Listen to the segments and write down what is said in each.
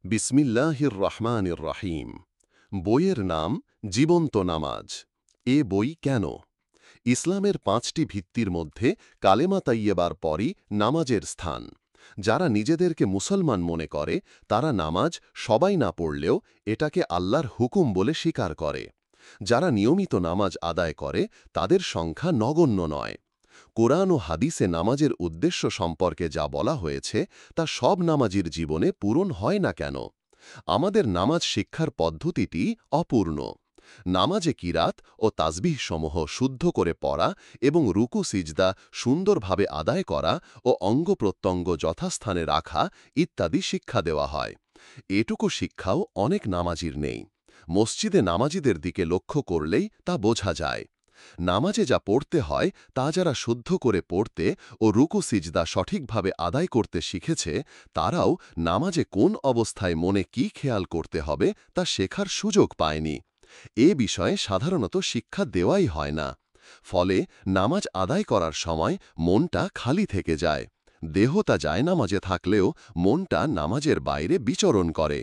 বিসমিল্লাহির রহমানির রহিম। বইয়ের নাম জীবন্ত নামাজ। এ বই কেন? ইসলামের ৫টি ভিত্তির মধ্যে কালেমা তাইয়েবার পরই নামাজের স্থান। যারা নিজেদেরকে মুসলমান মনে করে তারা নামাজ সবাই না পড়লেও এটাকে আল্লাহর হুকুম বলে স্বীকার করে। যারা নিয়মিত নামাজ আদায় করে তাদের সংখ্যা নগণ্য নয়। কোরআন ও হাদিসে নামাজের উদ্দেশ্য সম্পর্কে যা বলা হয়েছে তা সব নামাজির জীবনে পূরণ হয় না কেন? আমাদের নামাজ শিক্ষার পদ্ধতিটি অপূর্ণ। নামাজে কিরাত ও তাসবিহসমূহ শুদ্ধ করে পড়া এবং রুকু সিজদা সুন্দরভাবে আদায় করা ও অঙ্গপ্রত্যঙ্গ যথাস্থানে রাখা ইত্যাদি শিক্ষা দেওয়া হয়। এটুকু শিক্ষাও অনেক নামাজির নেই। মসজিদে নামাজিদের দিকে লক্ষ্য করলেই তা বোঝা যায়। নামাজে যা পড়তে হয় তা যারা শুদ্ধ করে পড়তে ও রুকু সিজদা সঠিকভাবে আদায় করতে শিখেছে তারাও নামাজে কোন অবস্থায় মনে কি খেয়াল করতে হবে তা শেখার সুযোগ পায়নি। এ বিষয়ে সাধারণত শিক্ষা দেওয়াই হয় না। ফলে নামাজ আদায় করার সময় মনটা খালি থেকে যায়। দেহতা যায় নামাজে থাকলেও মনটা নামাজের বাইরে বিচরণ করে।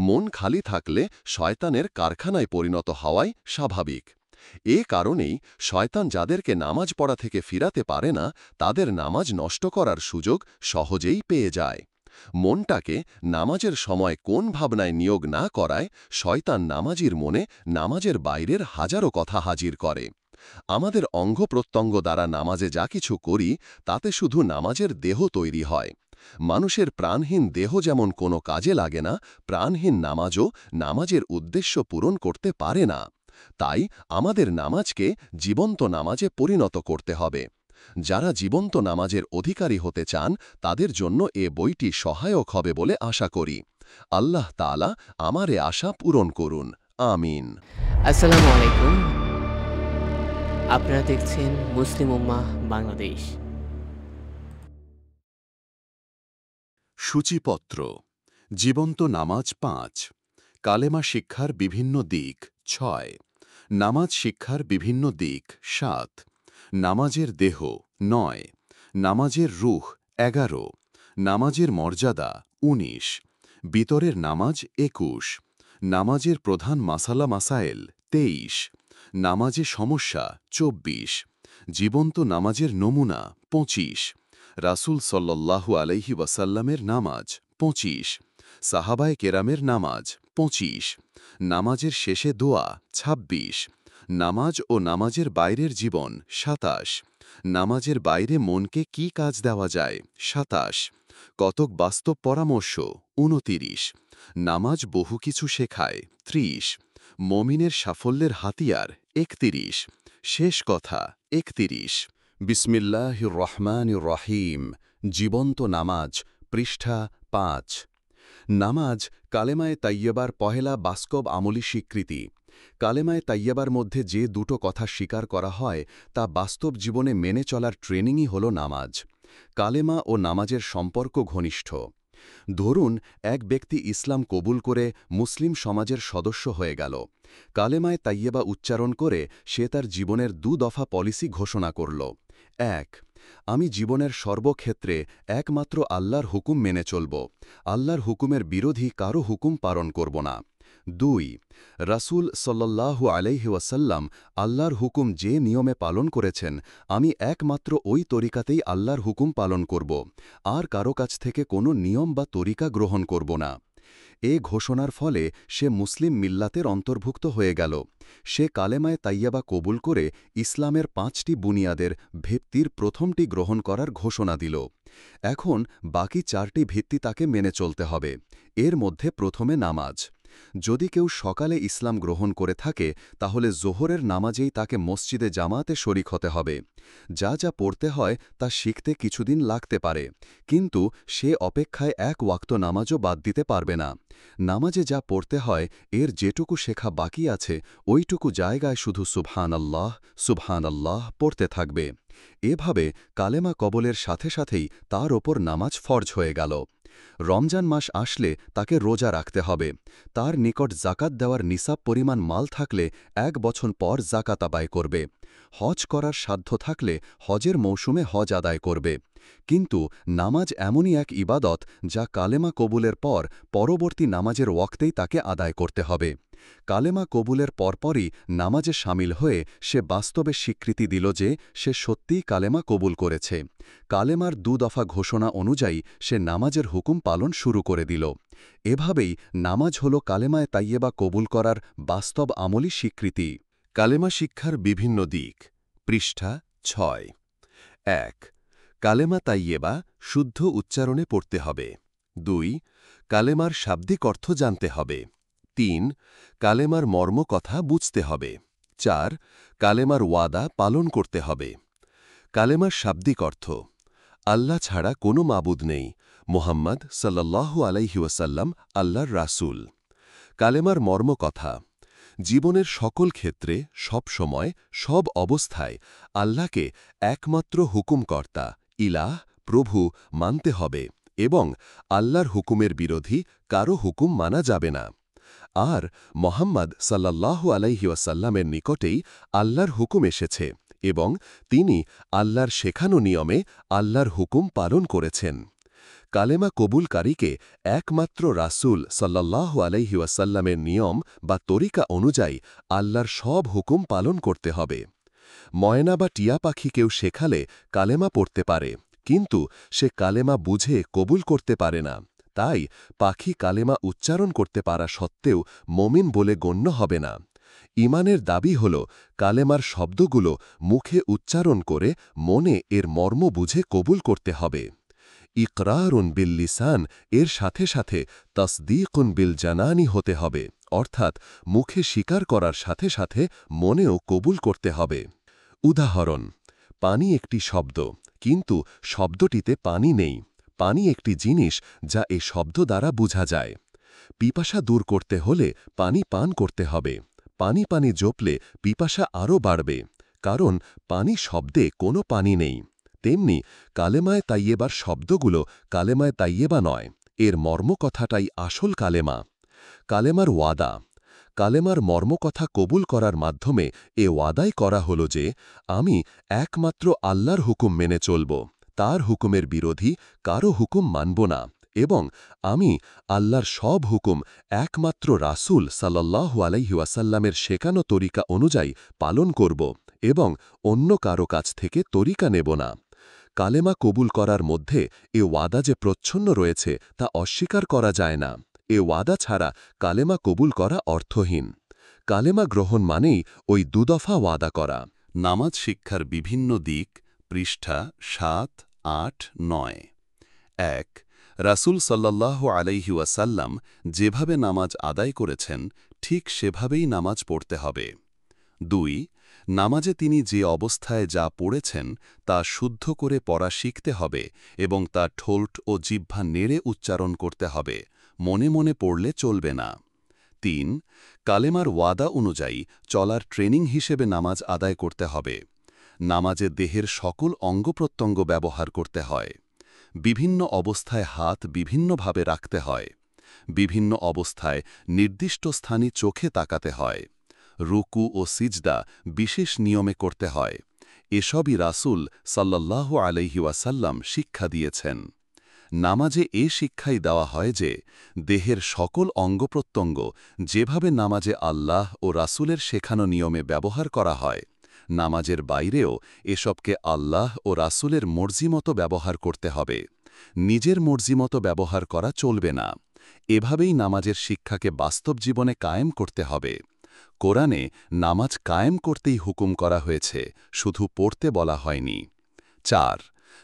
মন খালি থাকলে শয়তানের কারখানায় পরিণত হওয়াই স্বাভাবিক। এ কারণেই শয়তান যাদেরকে নামাজ পড়া থেকে ফিরাতে পারে না তাদের নামাজ নষ্ট করার সুযোগ সহজেই পেয়ে যায়। মনটাকে নামাজের সময় কোন ভাবনায় নিয়োগ না করায় শয়তান নামাজির মনে নামাজের বাইরের হাজারো কথা হাজির করে। আমাদের অঙ্গপ্রত্যঙ্গ দ্বারা নামাজে যা কিছু করি তাতে শুধু নামাজের দেহ তৈরি হয়। মানুষের প্রাণহীন দেহ যেমন কোনো কাজে লাগে না, প্রাণহীন নামাজও নামাজের উদ্দেশ্য পূরণ করতে পারে না। তাই আমাদের নামাজকে জীবন্ত নামাজে পরিণত করতে হবে। যারা জীবন্ত নামাজের অধিকারী হতে চান তাদের জন্য এ বইটি সহায়ক হবে বলে আশা করি। আল্লাহ তাআলা আমার এ আশা পূরণ করুন। আমিন। আসসালামু আলাইকুম। আপনারা দেখছেন মুসলিম উম্মাহ বাংলাদেশ। সূচিপত্র। জীবন্ত নামাজ ৫। কালেমা শিক্ষার বিভিন্ন দিক ৬। নামাজ শিক্ষার বিভিন্ন দিক ৭। নামাজের দেহ ৯। নামাজের রূহ ১১। নামাজের মর্যাদা ১৯। বিতরের নামাজ ২১। নামাজের প্রধান মাসালা মাসায়েল ২৩। নামাজে সমস্যা ২৪। জীবন্ত নামাজের নমুনা ২৫। রাসূল সাল্লাল্লাহু আলাইহি ওয়াসাল্লামের নামাজ ২৫। সাহাবায়ে কেরামের নামাজ ২৫। নামাজের শেষে দোয়া ২৬। নামাজ ও নামাজের বাইরের জীবন ২৭। নামাজের বাইরে মনকে কি কাজ দেওয়া যায় ২৭। কতক বাস্তব পরামর্শ ২৯। নামাজ বহু কিছু শেখায় ৩০। মমিনের সাফল্যের হাতিয়ার ৩১। শেষ কথা ৩১। বিসমিল্লাহির রহমানির রহিম। জীবন্ত নামাজ, পৃষ্ঠা ৫। নামাজ কালেমায়ে তাইয়্যেবার পহেলা বাস্তব আমলি স্বীকৃতি। কালেমায়ে তাইয়্যেবার মধ্যে যে দুটো কথা স্বীকার করা হয় তা বাস্তব জীবনে মেনে চলার ট্রেনিংই হল নামাজ। কালেমা ও নামাজের সম্পর্ক ঘনিষ্ঠ। ধরুন এক ব্যক্তি ইসলাম কবুল করে মুসলিম সমাজের সদস্য হয়ে গেল। কালেমায়ে তাইয়্যেবা উচ্চারণ করে সে তার জীবনের ২ দফা পলিসি ঘোষণা করল। ১. আমি জীবনের সর্বক্ষেত্রে একমাত্র আল্লাহর হুকুম মেনে চলব। আল্লাহর হুকুমের বিরোধী কারো হুকুম পালন করব না। ২. রাসূল সাল্লাল্লাহু আলাইহি ওয়াসাল্লাম আল্লাহর হুকুম যে নিয়মে পালন করেছেন আমি একমাত্র ওই তরিকাতেই আল্লাহর হুকুম পালন করব, আর কারো কাছ থেকে কোনো নিয়ম বা তরিকা গ্রহণ করব না। এ ঘোষণার ফলে সে মুসলিম মিল্লাতের অন্তর্ভুক্ত হয়ে গেল। সে কালেমায়ে তাইয়্যেবা কবুল করে ইসলামের ৫টি বুনিয়াদের ভিত্তির প্রথমটি গ্রহণ করার ঘোষণা দিল। এখন বাকি ৪টি ভিত্তি তাকে মেনে চলতে হবে। এর মধ্যে প্রথমে নামাজ। যদি কেউ সকালে ইসলাম গ্রহণ করে থাকে তাহলে জোহরের নামাজেই তাকে মসজিদে জামাতে শরিক হতে হবে। যা যা পড়তে হয় তা শিখতে কিছুদিন লাগতে পারে, কিন্তু সে অপেক্ষায় এক ওয়াক্ত নামাজও বাদ দিতে পারবে না। নামাজে যা পড়তে হয় এর যেটুকু শেখা বাকি আছে ওইটুকু জায়গায় শুধু সুবহানাল্লাহ সুবহানাল্লাহ পড়তে থাকবে। এভাবে কালেমা কবলের সাথে সাথেই তার ওপর নামাজ ফরজ হয়ে গেল। রমজান মাস আসলে তাকে রোজা রাখতে হবে। তার নিকট জাকাত দেওয়ার নিসাব পরিমাণ মাল থাকলে ১ বছর পর জাকাত আদায় করবে। হজ করার সাধ্য থাকলে হজের মৌসুমে হজ আদায় করবে। কিন্তু নামাজ এমনই এক ইবাদত যা কালেমা কবুলের পর পরবর্তী নামাজের ওয়াক্তেই তাকে আদায় করতে হবে। কালেমা কবুলের পরপরই নামাজে সামিল হয়ে সে বাস্তবে স্বীকৃতি দিল যে সে সত্যিই কালেমা কবুল করেছে। কালেমার ২ দফা ঘোষণা অনুযায়ী সে নামাজের হুকুম পালন শুরু করে দিল। এভাবেই নামাজ হল কালেমায়ে তাইয়েবা কবুল করার বাস্তব আমলি স্বীকৃতি। কালেমা শিক্ষার বিভিন্ন দিক, পৃষ্ঠা ৬। ১। কালেমা তাইয়েবা শুদ্ধ উচ্চারণে পড়তে হবে। ২। কালেমার শাব্দিক অর্থ জানতে হবে। ৩। কালেমার মর্ম কথা বুঝতে হবে। ৪। কালেমার ওয়াদা পালন করতে হবে। কালেমার শাব্দিক অর্থ: আল্লাহ ছাড়া কোনো মাবুদ নেই, মুহাম্মদ সাল্লাল্লাহু আলাইহি ওয়াসাল্লাম আল্লাহর রাসূল। কালেমার মর্ম কথা: জীবনের সকল ক্ষেত্রে, সব সময়, সব অবস্থায় আল্লাহকে একমাত্র হুকুমকর্তা, ইলাহ, প্রভু মানতে হবে এবং আল্লাহর হুকুমের বিরোধী কারো হুকুম মানা যাবে না। আর মোহাম্মদ সাল্লাল্লাহু আলাইহি ওয়াসাল্লামের নিকটেই আল্লাহর হুকুম এসেছে এবং তিনি আল্লাহর শেখানো নিয়মে আল্লাহর হুকুম পালন করেছেন। কালেমা কবুলকারীকে একমাত্র রাসূল সাল্লাল্লাহু আলাইহি ওয়াসাল্লামের নিয়ম বা তরিকা অনুযায়ী আল্লাহর সব হুকুম পালন করতে হবে। ময়না বা টিয়া পাখি কেউ শেখালে কালেমা পড়তে পারে, কিন্তু সে কালেমা বুঝে কবুল করতে পারে না। তাই পাখি কালেমা উচ্চারণ করতে পারা সত্ত্বেও মমিন বলে গণ্য হবে না। ঈমানের দাবি হল কালেমার শব্দগুলো মুখে উচ্চারণ করে মনে এর মর্ম বুঝে কবুল করতে হবে। ইকরারুন বিল লিসান এর সাথে সাথে তসদীকুন বিল জানানি হতে হবে, অর্থাৎ মুখে স্বীকার করার সাথে সাথে মনেও কবুল করতে হবে। উদাহরণ: পানি একটি শব্দ, কিন্তু শব্দটিতে পানি নেই। পানি একটি জিনিস যা এ শব্দ দ্বারা বোঝা যায়। পিপাসা দূর করতে হলে পানি পান করতে হবে। পানি পানি জপলে পিপাসা আরও বাড়বে, কারণ পানি শব্দে কোনো পানি নেই। তেমনি কালেমায়ে তাইয়েবার শব্দগুলো কালেমায়ে তাইয়েবা নয়, এর মর্মকথাটাই আসল কালেমা। কালেমার ওয়াদা: কালেমার মর্মকথা কবুল করার মাধ্যমে এ ওয়াদাই করা হল যে আমি একমাত্র আল্লাহর হুকুম মেনে চলব, তার হুকুমের বিরোধী কারো হুকুম মানব না এবং আমি আল্লাহর সব হুকুম একমাত্র রাসূল সাল্লাল্লাহু আলাইহি ওয়াসাল্লামের শেখানো তরিকা অনুযায়ী পালন করব এবং অন্য কারো কাছ থেকে তরিকা নেব না। কালেমা কবুল করার মধ্যে এ ওয়াদা যে প্রচ্ছন্ন রয়েছে তা অস্বীকার করা যায় না। এ ওয়াদা ছাড়া কালেমা কবুল করা অর্থহীন। কালেমা গ্রহণ মানেই ওই ২ দফা ওয়াদা করা। নামাজ শিক্ষার বিভিন্ন দিক, পৃষ্ঠা ৭, ৮, ৯। ১। রাসূল সাল্লাল্লাহু আলাইহি ওয়াসাল্লাম যেভাবে নামাজ আদায় করেছেন ঠিক সেভাবেই নামাজ পড়তে হবে। ২। নামাজে তিনি যে অবস্থায় যা পড়েছেন তা শুদ্ধ করে পড়া শিখতে হবে এবং তা ঠোঁট ও জিহ্বা নেড়ে উচ্চারণ করতে হবে, মনে মনে পড়লে চলবে না। ৩। কালেমার ওয়াদা অনুযায়ী চলার ট্রেনিং হিসেবে নামাজ আদায় করতে হবে। নামাজে দেহের সকল অঙ্গপ্রত্যঙ্গ ব্যবহার করতে হয়। বিভিন্ন অবস্থায় হাত বিভিন্নভাবে রাখতে হয়। বিভিন্ন অবস্থায় নির্দিষ্ট স্থানে চোখে তাকাতে হয়। রুকু ও সিজদা বিশেষ নিয়মে করতে হয়। এসবই রাসূল সাল্লাল্লাহু আলাইহি ওয়াসাল্লাম শিক্ষা দিয়েছেন। নামাজে এ শিক্ষাই দেওয়া হয় যে দেহের সকল অঙ্গপ্রত্যঙ্গ যেভাবে নামাজে আল্লাহ ও রাসূলের শেখানো নিয়মে ব্যবহার করা হয়, নামাজের বাইরেও এসবকে আল্লাহ ও রাসূলের মর্জিমতো ব্যবহার করতে হবে। নিজের মর্জিমতো ব্যবহার করা চলবে না। এভাবেই নামাজের শিক্ষাকে বাস্তব জীবনে কায়েম করতে হবে। কোরআনে নামাজ কায়েম করতেই হুকুম করা হয়েছে, শুধু পড়তে বলা হয়নি। ৪।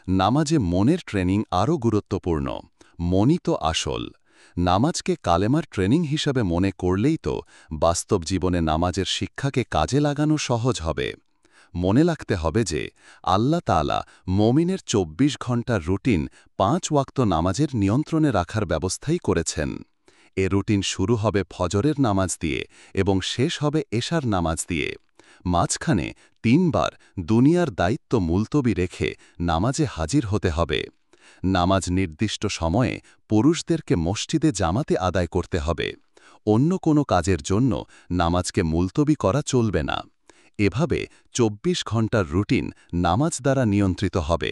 নামাজে মনের ট্রেনিং আরও গুরুত্বপূর্ণ। মনই তো আসল। নামাজকে কালেমার ট্রেনিং হিসাবে মনে করলেই তো বাস্তব জীবনে নামাজের শিক্ষাকে কাজে লাগানো সহজ হবে। মনে রাখতে হবে যে আল্লাহ তাআলা মুমিনের ২৪ ঘণ্টার রুটিন ৫ ওয়াক্ত নামাজের নিয়ন্ত্রণে রাখার ব্যবস্থাই করেছেন। এ রুটিন শুরু হবে ফজরের নামাজ দিয়ে এবং শেষ হবে এশার নামাজ দিয়ে। মাঝখানে ৩ বার দুনিয়ার দায়িত্ব মুলতবি রেখে নামাজে হাজির হতে হবে। নামাজ নির্দিষ্ট সময়ে পুরুষদেরকে মসজিদে জামাতে আদায় করতে হবে। অন্য কোনো কাজের জন্য নামাজকে মুলতবি করা চলবে না। এভাবে ২৪ ঘণ্টার রুটিন নামাজ দ্বারা নিয়ন্ত্রিত হবে।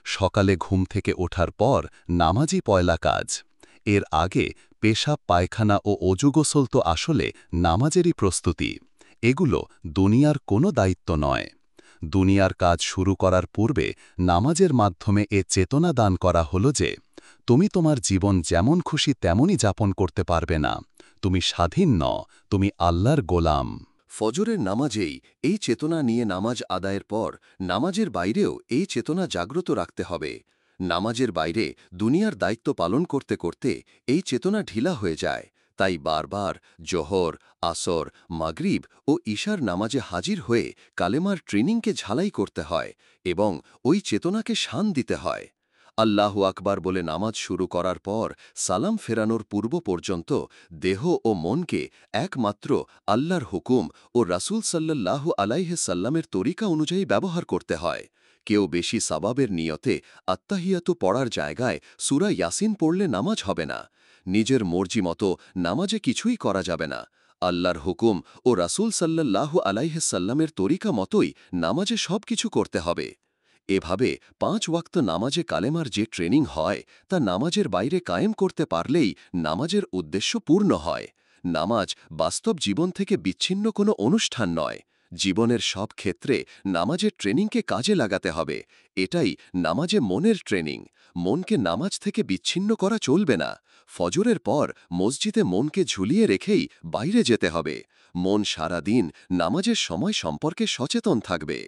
সকালে ঘুম থেকে ওঠার পর নামাজই পয়লা কাজ। এর আগে পেশাব পায়খানা ও অজু গোসল তো আসলে নামাজেরই প্রস্তুতি। এগুলো দুনিয়ার কোনো দায়িত্ব নয়। দুনিয়ার কাজ শুরু করার পূর্বে নামাজের মাধ্যমে এ চেতনা দান করা হল যে তুমি তোমার জীবন যেমন খুশি তেমনই যাপন করতে পারবে না। তুমি স্বাধীন ন, তুমি আল্লাহর গোলাম। ফজরের নামাজেই এই চেতনা নিয়ে নামাজ আদায়ের পর নামাজের বাইরেও এই চেতনা জাগ্রত রাখতে হবে। নামাজের বাইরে দুনিয়ার দায়িত্ব পালন করতে করতে এই চেতনা ঢিলা হয়ে যায়। তাই বারবার জোহর, আসর, মাগরিব ও ঈশার নামাজে হাজির হয়ে কালেমার ট্রেনিংকে ঝালাই করতে হয় এবং ওই চেতনাকে শান দিতে হয়। আল্লাহু আকবার বলে নামাজ শুরু করার পর সালাম ফেরানোর পূর্ব পর্যন্ত দেহ ও মনকে একমাত্র আল্লাহর হুকুম ও রাসূল সাল্লাল্লাহু আলাইহি সাল্লামের তরিকা অনুযায়ী ব্যবহার করতে হয়। কেউ বেশি সাবাবের নিয়তে আত্তাহিয়াতু পড়ার জায়গায় সূরা ইয়াসিন পড়লে নামাজ হবে না। নিজের মর্জি মতো নামাজে কিছুই করা যাবে না। আল্লাহর হুকুম ও রাসূল সাল্লাল্লাহু আলাইহি সাল্লামের তরিকা মতোই নামাজে সবকিছু করতে হবে। এভাবে 5 ওয়াক্ত নামাজে কালেমার যে ট্রেনিং হয় তা নামাজের বাইরে কায়েম করতে পারলেই নামাজের উদ্দেশ্য পূর্ণ হয়। নামাজ বাস্তব জীবন থেকে বিচ্ছিন্ন কোনো অনুষ্ঠান নয়। জীবনের সব ক্ষেত্রে নামাজের ট্রেনিংকে কাজে লাগাতে হবে। এটাই নামাজে মনের ট্রেনিং। মনকে নামাজ থেকে বিচ্ছিন্ন করা চলবে না। ফজরের পর মসজিদে মনকে ঝুলিয়ে রেখেই বাইরে যেতে হবে। মন সারা দিন নামাজের সময় সম্পর্কে সচেতন থাকবে।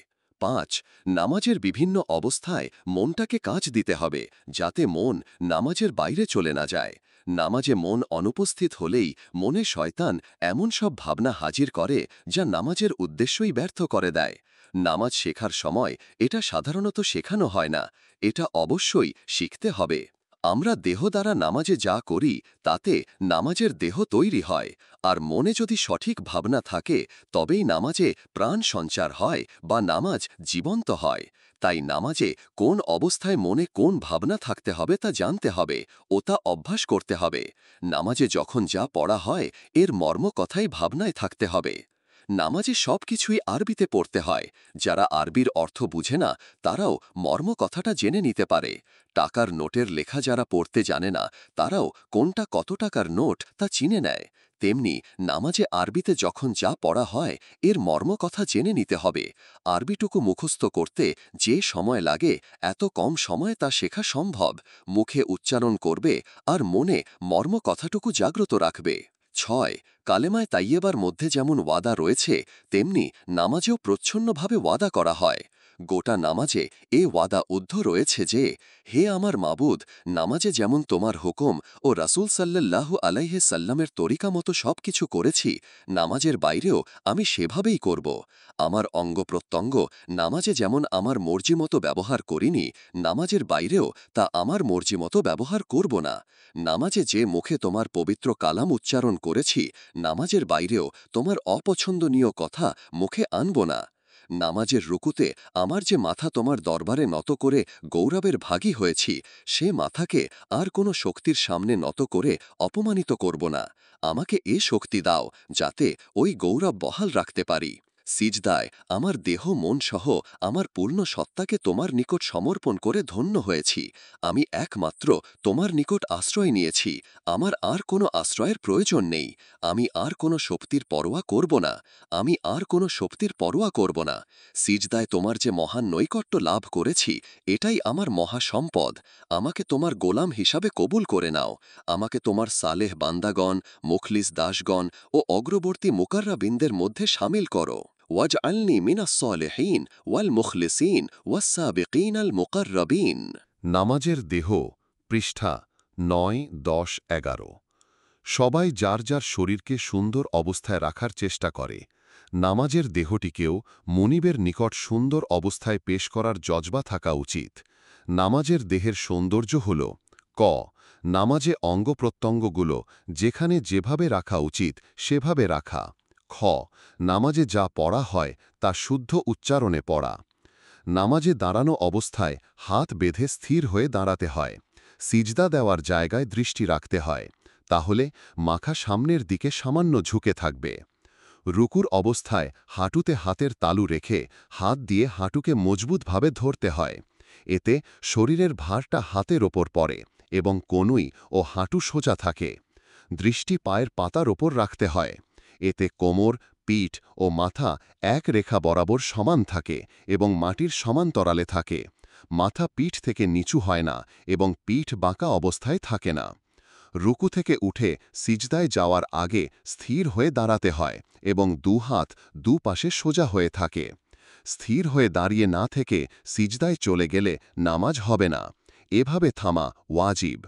5. নামাজের বিভিন্ন অবস্থায় মনটাকে কাজ দিতে হবে, যাতে মন নামাজের বাইরে চলে না যায়। নামাজে মন অনুপস্থিত হলেই মনে শয়তান এমন সব ভাবনা হাজির করে যা নামাজের উদ্দেশ্যই ব্যর্থ করে দেয়। নামাজ শেখার সময় এটা সাধারণত শেখানো হয় না, এটা অবশ্যই শিখতে হবে। আমরা দেহ দ্বারা নামাজে যা করি তাতে নামাজের দেহ তৈরি হয়, আর মনে যদি সঠিক ভাবনা থাকে তবেই নামাজে প্রাণ সঞ্চার হয় বা নামাজ জীবন্ত হয়। তাই নামাজে কোন অবস্থায় মনে কোন ভাবনা থাকতে হবে তা জানতে হবে ও তা অভ্যাস করতে হবে। নামাজে যখন যা পড়া হয় এর মর্ম কথাই ভাবনায় থাকতে হবে। নামাজে সবকিছুই আরবিতে পড়তে হয়। যারা আরবির অর্থ বুঝে না তারাও মর্ম কথাটা জেনে নিতে পারে। টাকার নোটের লেখা যারা পড়তে জানে না তারাও কোনটা কত টাকার নোট তা চিনে নেয়। তেমনি নামাজে আরবিতে যখন যা পড়া হয় এর মর্ম কথা জেনে নিতে হবে। আরবিটুকু মুখস্থ করতে যে সময় লাগে এত কম সময়ে তা শেখা সম্ভব। মুখে উচ্চারণ করবে আর মনে মর্ম কথাটুকু জাগ্রত রাখবে। 6. কালেমায় তাইয়েবার মধ্যে যেমন ওয়াদা রয়েছে তেমনি নামাজেও প্রচ্ছন্নভাবে ওয়াদা করা হয়। গোটা নামাজে এ ওয়াদা উদ্ধ রয়েছে যে, হে আমার মাবুদ, নামাজে যেমন তোমার হুকুম ও রাসূল সাল্লাল্লাহু আলাইহি সাল্লামের তরিকা মতো সব কিছু করেছি, নামাজের বাইরেও আমি সেভাবেই করব। আমার অঙ্গ প্রত্যঙ্গ নামাজে যেমন আমার মর্জি মতো ব্যবহার করিনি, নামাজের বাইরেও তা আমার মর্জি মতো ব্যবহার করব না। নামাজে যে মুখে তোমার পবিত্র কালাম উচ্চারণ করেছি, নামাজের বাইরেও তোমার অপছন্দনীয় কথা মুখে আনব না। নামাজের রুকুতে আমার যে মাথা তোমার দরবারে নত করে গৌরবের ভাগী হয়েছি, সে মাথাকে আর কোনো শক্তির সামনে নত করে অপমানিত করব না। আমাকে এ শক্তি দাও যাতে ওই গৌরব বহাল রাখতে পারি। সিজদায় আমার দেহ মন সহ আমার পূর্ণ সত্তাকে তোমার নিকট সমর্পণ করে ধন্য হয়েছি। আমি একমাত্র তোমার নিকট আশ্রয় নিয়েছি। আমার আর কোনো আশ্রয়ের প্রয়োজন নেই। আমি আর কোনো শক্তির পরোয়া করব না। আমি আর কোনো শক্তির পরোয়া করব না। সিজদায় তোমার যে মহান নৈকট্য লাভ করেছি, এটাই আমার মহা সম্পদ। আমাকে তোমার গোলাম হিসাবে কবুল করে নাও। আমাকে তোমার সালেহ বান্দাগণ, মুখলিস দাসগণ ও অগ্রবর্তী মুকাররাবিনদের মধ্যে শামিল করো। ওয়াজআলনি মিনাস সালিহিন ওয়াল মুখলিসিন ওয়াস সাবিকিনাল মুকাররাবিন। নামাজের দেহ, পৃষ্ঠা 9, 10, 11। সবাই যার যার শরীরকে সুন্দর অবস্থায় রাখার চেষ্টা করে। নামাজের দেহটিকেও মুনিবের নিকট সুন্দর অবস্থায় পেশ করার জজবা থাকা উচিত। নামাজের দেহের সৌন্দর্য হল: ক. নামাজে অঙ্গপ্রত্যঙ্গগুলো যেখানে যেভাবে রাখা উচিত সেভাবে রাখা। খ. নামাজে যা পড়া হয় তা শুদ্ধ উচ্চারণে পড়া। নামাজে দাঁড়ানো অবস্থায় হাত বেঁধে স্থির হয়ে দাঁড়াতে হয়। সিজদা দেওয়ার জায়গায় দৃষ্টি রাখতে হয়, তাহলে মাথা সামনের দিকে সামান্য ঝুঁকে থাকবে। রুকুর অবস্থায় হাঁটুতে হাতের তালু রেখে হাত দিয়ে হাঁটুকে মজবুতভাবে ধরতে হয়। এতে শরীরের ভারটা হাতের ওপর পড়ে এবং কনুই ও হাঁটু সোজা থাকে। দৃষ্টি পায়ের পাতার ওপর রাখতে হয়। এতে কোমর, পিঠ ও মাথা এক রেখা বরাবর সমান থাকে এবং মাটির সমান্তরালে থাকে। মাথা পিঠ থেকে নিচু হয় না এবং পিঠ বাঁকা অবস্থায় থাকে না। রুকু থেকে উঠে সিজদায় যাওয়ার আগে স্থির হয়ে দাঁড়াতে হয় এবং দুহাত দুপাশে সোজা হয়ে থাকে। স্থির হয়ে দাঁড়িয়ে না থেকে সিজদায় চলে গেলে নামাজ হবে না। এভাবে থামা ওয়াজিব।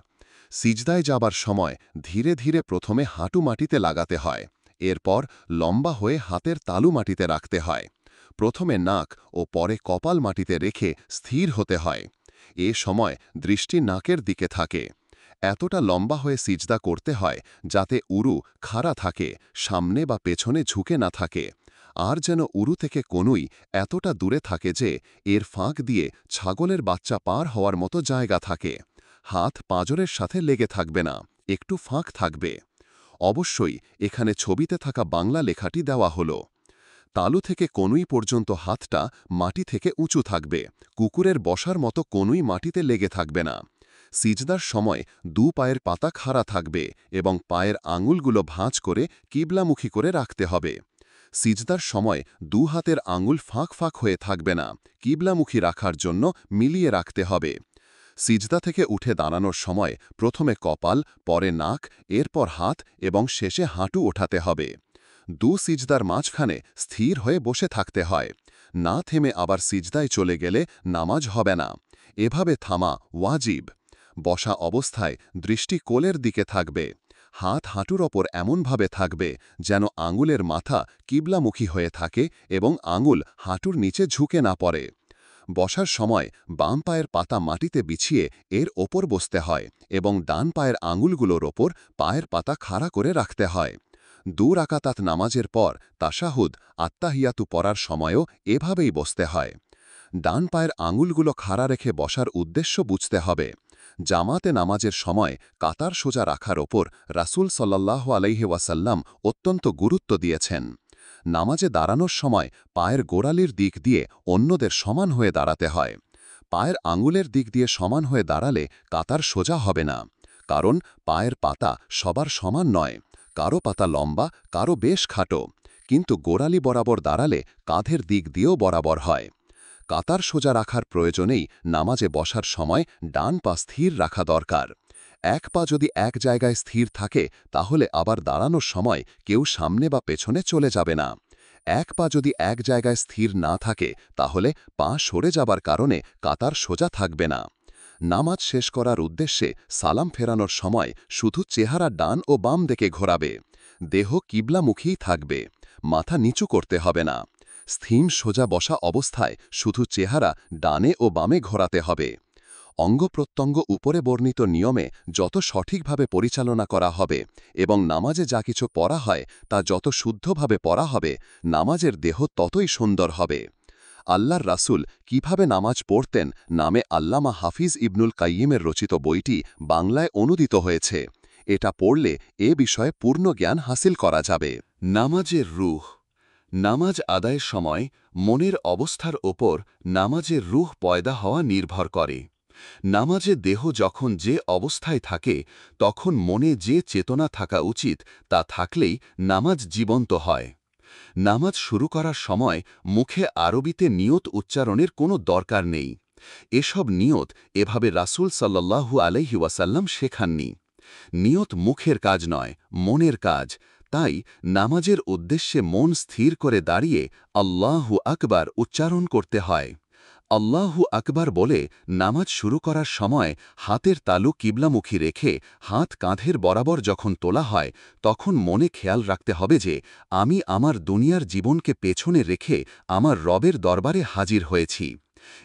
সিজদায় যাবার সময় ধীরে ধীরে প্রথমে হাঁটু মাটিতে লাগাতে হয়। এরপর লম্বা হয়ে হাতের তালু মাটিতে রাখতে হয়। প্রথমে নাক ও পরে কপাল মাটিতে রেখে স্থির হতে হয়। এ সময় দৃষ্টি নাকের দিকে থাকে। এতটা লম্বা হয়ে সিজদা করতে হয় যাতে উরু খাড়া থাকে, সামনে বা পেছনে ঝুঁকে না থাকে। আর যেন উরু থেকে কনুই এতটা দূরে থাকে যে এর ফাঁক দিয়ে ছাগলের বাচ্চা পার হওয়ার মতো জায়গা থাকে। হাত পাঁজরের সাথে লেগে থাকবে না, একটু ফাঁক থাকবে। অবশ্যই এখানে ছবিতে থাকা বাংলা লেখাটি দেওয়া হলো। তালু থেকে কনুই পর্যন্ত হাতটা মাটি থেকে উঁচু থাকবে। কুকুরের বসার মতো কনুই মাটিতে লেগে থাকবে না। সিজদার সময় দু পায়ের পাতা খাড়া থাকবে এবং পায়ের আঙুলগুলো ভাঁজ করে কিবলামুখী করে রাখতে হবে। সিজদার সময় দু হাতের আঙুল ফাঁক ফাঁক হয়ে থাকবে না, কিবলামুখী রাখার জন্য মিলিয়ে রাখতে হবে। সিজদা থেকে উঠে দাঁড়ানোর সময় প্রথমে কপাল, পরে নাক, এরপর হাত এবং শেষে হাঁটু ওঠাতে হবে। দু সিজদার মাঝখানে স্থির হয়ে বসে থাকতে হয়। না থেমে আবার সিজদায় চলে গেলে নামাজ হবে না। এভাবে থামা ওয়াজিব। বসা অবস্থায় দৃষ্টি কোলের দিকে থাকবে। হাত হাঁটুর ওপর এমনভাবে থাকবে যেন আঙুলের মাথা কিবলামুখী হয়ে থাকে এবং আঙুল হাঁটুর নিচে ঝুঁকে না পড়ে। বসার সময় বাম পায়ের পাতা মাটিতে বিছিয়ে এর ওপর বসতে হয় এবং ডান পায়ের আঙুলগুলোর ওপর পায়ের পাতা খাড়া করে রাখতে হয়। 2 রাকাত নামাজের পর তাশাহুদ, আত্তাহিয়াতু পড়ার সময়ও এভাবেই বসতে হয়। ডান পায়ের আঙুলগুলো খাড়া রেখে বসার উদ্দেশ্য বুঝতে হবে। জামাতে নামাজের সময় কাতার সোজা রাখার ওপর রাসূল সাল্লাল্লাহু আলাইহি ওয়াসাল্লাম অত্যন্ত গুরুত্ব দিয়েছেন। নামাজে দাঁড়ানোর সময় পায়ের গোড়ালির দিক দিয়ে অন্যদের সমান হয়ে দাঁড়াতে হয়। পায়ের আঙুলের দিক দিয়ে সমান হয়ে দাঁড়ালে কাতার সোজা হবে না। কারণ পায়ের পাতা সবার সমান নয়। কারো পাতা লম্বা, কারো বেশ খাটো। কিন্তু গোড়ালি বরাবর দাঁড়ালে কাঁধের দিক দিয়েও বরাবর হয়। কাতার সোজা রাখার প্রয়োজনেই নামাজে বসার সময় ডান পা স্থির রাখা দরকার। এক পা যদি এক জায়গায় স্থির থাকে তাহলে আবার দাঁড়ানোর সময় কেউ সামনে বা পেছনে চলে যাবে না। এক পা যদি এক জায়গায় স্থির না থাকে তাহলে পা সরে যাবার কারণে কাতার সোজা থাকবে না। নামাজ শেষ করার উদ্দেশ্যে সালাম ফেরানোর সময় শুধু চেহারা ডান ও বাম দিকে ঘোরাবে। দেহ কিবলামুখীই থাকবে। মাথা নিচু করতে হবে না। স্থির সোজা বসা অবস্থায় শুধু চেহারা ডানে ও বামে ঘোরাতে হবে। অঙ্গপ্রত্যঙ্গ উপরে বর্ণিত নিয়মে যত সঠিকভাবে পরিচালনা করা হবে এবং নামাজে যা কিছু পড়া হয় তা যত শুদ্ধভাবে পড়া হবে, নামাজের দেহ ততই সুন্দর হবে। আল্লাহর রাসূল কিভাবে নামাজ পড়তেন নামে আল্লামা হাফিজ ইবনুল কাইয়িমের রচিত বইটি বাংলায় অনুদিত হয়েছে। এটা পড়লে এ বিষয়ে পূর্ণ জ্ঞান হাসিল করা যাবে। নামাজের রূহ। নামাজ আদায়ের সময় মনের অবস্থার ওপর নামাজের রূহ পয়দা হওয়া নির্ভর করে। নামাজে দেহ যখন যে অবস্থায় থাকে তখন মনে যে চেতনা থাকা উচিত তা থাকলেই নামাজ জীবন্ত হয়। নামাজ শুরু করার সময় মুখে আরবিতে নিয়ত উচ্চারণের কোনো দরকার নেই। এসব নিয়ত এভাবে রাসূল সাল্লাল্লাহু আলাইহি ওয়াসাল্লাম শেখাননি। নিয়ত মুখের কাজ নয়, মনের কাজ। তাই নামাজের উদ্দেশ্যে মন স্থির করে দাঁড়িয়ে আল্লাহু আকবার উচ্চারণ করতে হয়। আল্লাহু আকবার বলে নামাজ শুরু করার সময় হাতের তালু কিবলামুখী রেখে হাত কাঁধের বরাবর যখন তোলা হয় তখন মনে খেয়াল রাখতে হবে যে আমি আমার দুনিয়ার জীবনকে পেছনে রেখে আমার রবের দরবারে হাজির হয়েছি।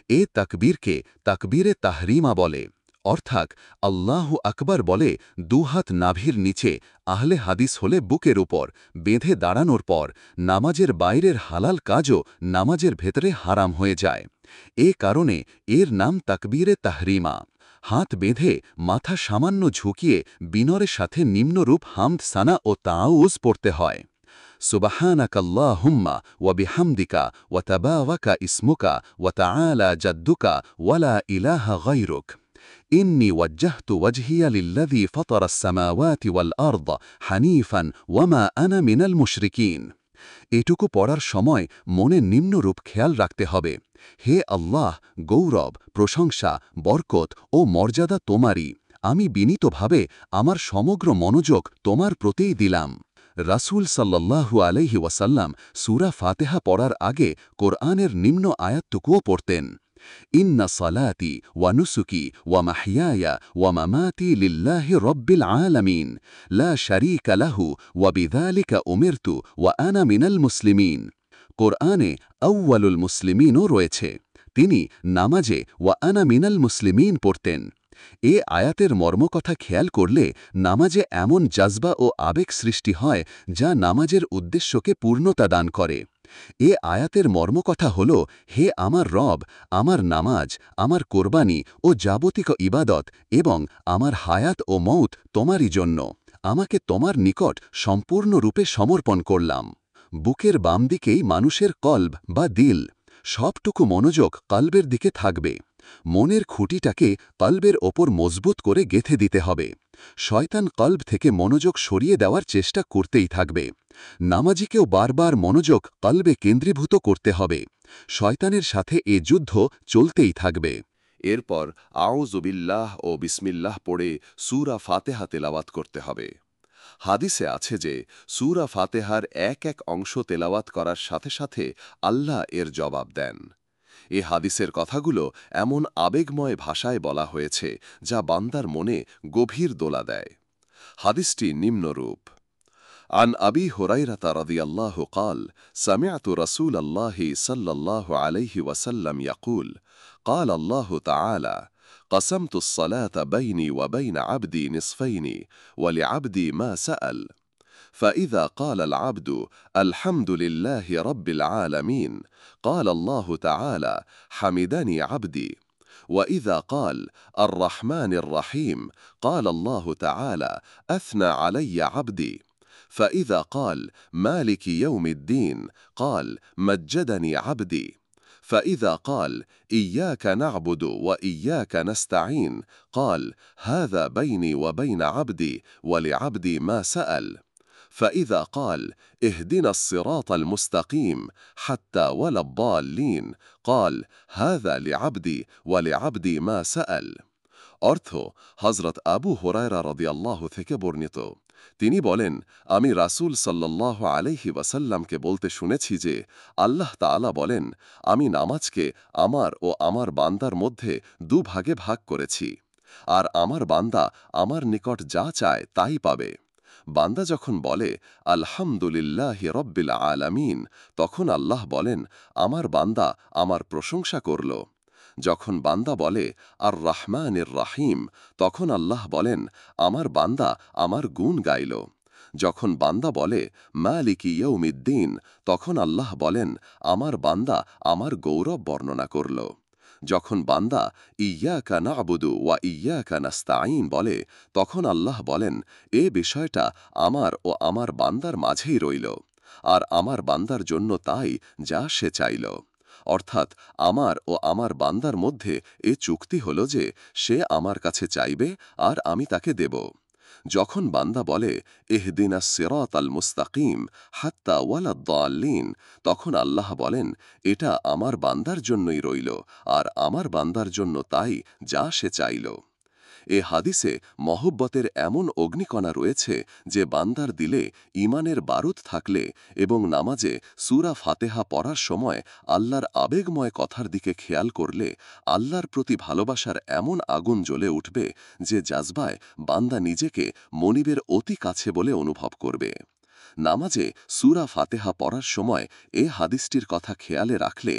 এ তাকবীরকে তাকবীরে তাহরিমা বলে। অর্থাৎ আল্লাহু আকবার বলে দুহাত নাভির নিচে, আহলে হাদিস হলে বুকের উপর বেঁধে দাঁড়ানোর পর নামাজের বাইরের হালাল কাজও নামাজের ভেতরে হারাম হয়ে যায়। এ কারণে এর নাম তাকবীরে তাহরিমা। হাত বেঁধে মাথা সামান্য ঝুঁকিয়ে বিনয়ের সাথে নিম্নরূপ হামদ সানা ও তাআউজ পড়তে হয়। সুবহানাকাল্লাহুম্মা ওয়া বিহামদিকা ওয়া তাবারাকা ইসমুকা ওয়া তাআলা জাদ্দুকা ওয়া লা ইলাহা গায়রুক إني وجهت وجهي للذي فطر السماوات والأرض حنيفا وما أنا من المشركين এটুকু পড়ার সময় মনে নিম্নরূপ খেয়াল রাখতে হবে, হে আল্লাহ, গৌরব, প্রশংসা, বরকত ও মর্যাদা তোমারই, আমি বিনীতভাবে আমার সমগ্র মনোযোগ তোমার প্রতিই দিলাম। রাসূল সাল্লাল্লাহু আলাইহি ওয়াসাল্লাম সূরা ফাতিহা পড়ার আগে কোরআনের নিম্ন আয়াতটুকুও পড়তেন, ইন্না সালাতি ওয়া নুসুকি ওয়া মাহইয়ায়া ওয়া মামাতি লিল্লাহি রাব্বিল আলামিন লা শারীকা লাহু ওয়া বিযালিকা উমিরতু ওয়া আনা মিনাল মুসলিমিন। কোরআনে আউয়ালুল মুসলিমিনও রয়েছে। তিনি নামাজে ওয়া আনা মিনাল মুসলিমিন পড়তেন। এ আয়াতের মর্মকথা খেয়াল করলে নামাজে এমন জাজবা ও আবেগ সৃষ্টি হয় যা নামাজের উদ্দেশ্যকে পূর্ণতা দান করে। এ আয়াতের মর্মকথা হল, হে আমার রব, আমার নামাজ, আমার কোরবানি ও যাবতীয় ইবাদত এবং আমার হায়াত ও মৌত তোমারই জন্য, আমাকে তোমার নিকট সম্পূর্ণরূপে সমর্পণ করলাম। বুকের বাম দিকেই মানুষের কল্ব বা দিল, সবটুকু মনোযোগ কল্বের দিকে থাকবে। মনের খুঁটিটাকে কল্বের ওপর মজবুত করে গেঁথে দিতে হবে। শয়তান কল্ব থেকে মনোযোগ সরিয়ে দেওয়ার চেষ্টা করতেই থাকবে। নামাজিকেও বারবার মনোযোগ কল্বে কেন্দ্রীভূত করতে হবে। শয়তানের সাথে এ যুদ্ধ চলতেই থাকবে। এরপর আউযু বিল্লাহ ও বিসমিল্লাহ পড়ে সূরা ফাতিহা তেলাওয়াত করতে হবে। হাদিসে আছে যে সূরা ফাতিহার এক এক অংশ তেলাওয়াত করার সাথে সাথে আল্লাহ এর জবাব দেন। এ হাদিসের কথাগুলো এমন আবেগময় ভাষায় বলা হয়েছে যা বান্দার মনে গভীর দোলা দেয়। হাদিসটি নিম্নরূপ: عن أبي هريرة رضي الله قال سمعت رسول الله صلى الله عليه وسلم يقول قال الله تعالى قسمت الصلاة بيني وبين عبدي نصفين ولعبدي ما سأل فإذا قال العبد الحمد لله رب العالمين قال الله تعالى حمدني عبدي وإذا قال الرحمن الرحيم قال الله تعالى أثنى علي عبدي فإذا قال مالك يوم الدين قال مجدني عبدي فإذا قال إياك نعبد وإياك نستعين قال هذا بيني وبين عبدي ولعبدي ما سأل فإذا قال اهدنا الصراط المستقيم حتى ولا الضالين قال هذا لعبدي ولعبدي ما سأل অর্থ হযরত আবু হুরায়রা রাদিয়াল্লাহু থেকে বর্ণিত। তিনি বলেন, আমি রাসূল সাল্লাল্লাহু আলাইহি ওয়াসাল্লামকে বলতে শুনেছি যে আল্লাহ তাআলা বলেন, আমি নামাজকে আমার ও আমার বান্দার মধ্যে দুভাগে ভাগ করেছি, আর আমার বান্দা আমার নিকট যা চায় তাই পাবে। বান্দা যখন বলে আলহামদুলিল্লাহি রব্বিল আলামিন, তখন আল্লাহ বলেন, আমার বান্দা আমার প্রশংসা করল। যখন বান্দা বলে আর রহমানির রাহিম, তখন আল্লাহ বলেন, আমার বান্দা আমার গুণ গাইল। যখন বান্দা বলে মালিকি ইয়াউমিদ্দিন, তখন আল্লাহ বলেন, আমার বান্দা আমার গৌরব বর্ণনা করল। যখন বান্দা ইয়াকা না'বুদু ওয়া ইয়াকা নাস্তাঈন বলে, তখন আল্লাহ বলেন, এ বিষয়টা আমার ও আমার বান্দার মাঝেই রইল, আর আমার বান্দার জন্য তাই যা সে চাইল। অর্থাৎ আমার ও আমার বান্দার মধ্যে এ চুক্তি হল যে সে আমার কাছে চাইবে আর আমি তাকে দেব। যখন বান্দা বলে ইহদিনাস সিরাতাল মুস্তাকিম হাত্তা ওয়ালাদ দাল্লিন, তখন আল্লাহ বলেন, এটা আমার বান্দার জন্যই রইল, আর আমার বান্দার জন্য তাই যা সে চাইল। এ হাদিসে মহব্বতের এমন অগ্নিকণা রয়েছে যে বান্দার দিলে ঈমানের বারুদ থাকলে এবং নামাজে সূরা ফাতিহা পড়ার সময় আল্লাহর আবেগময় কথার দিকে খেয়াল করলে আল্লাহর প্রতি ভালোবাসার এমন আগুন জ্বলে উঠবে যে জাজবায় বান্দা নিজেকে মনিবের অতি কাছে বলে অনুভব করবে। নামাজে সূরা ফাতিহা পড়ার সময় এ হাদিসটির কথা খেয়ালে রাখলে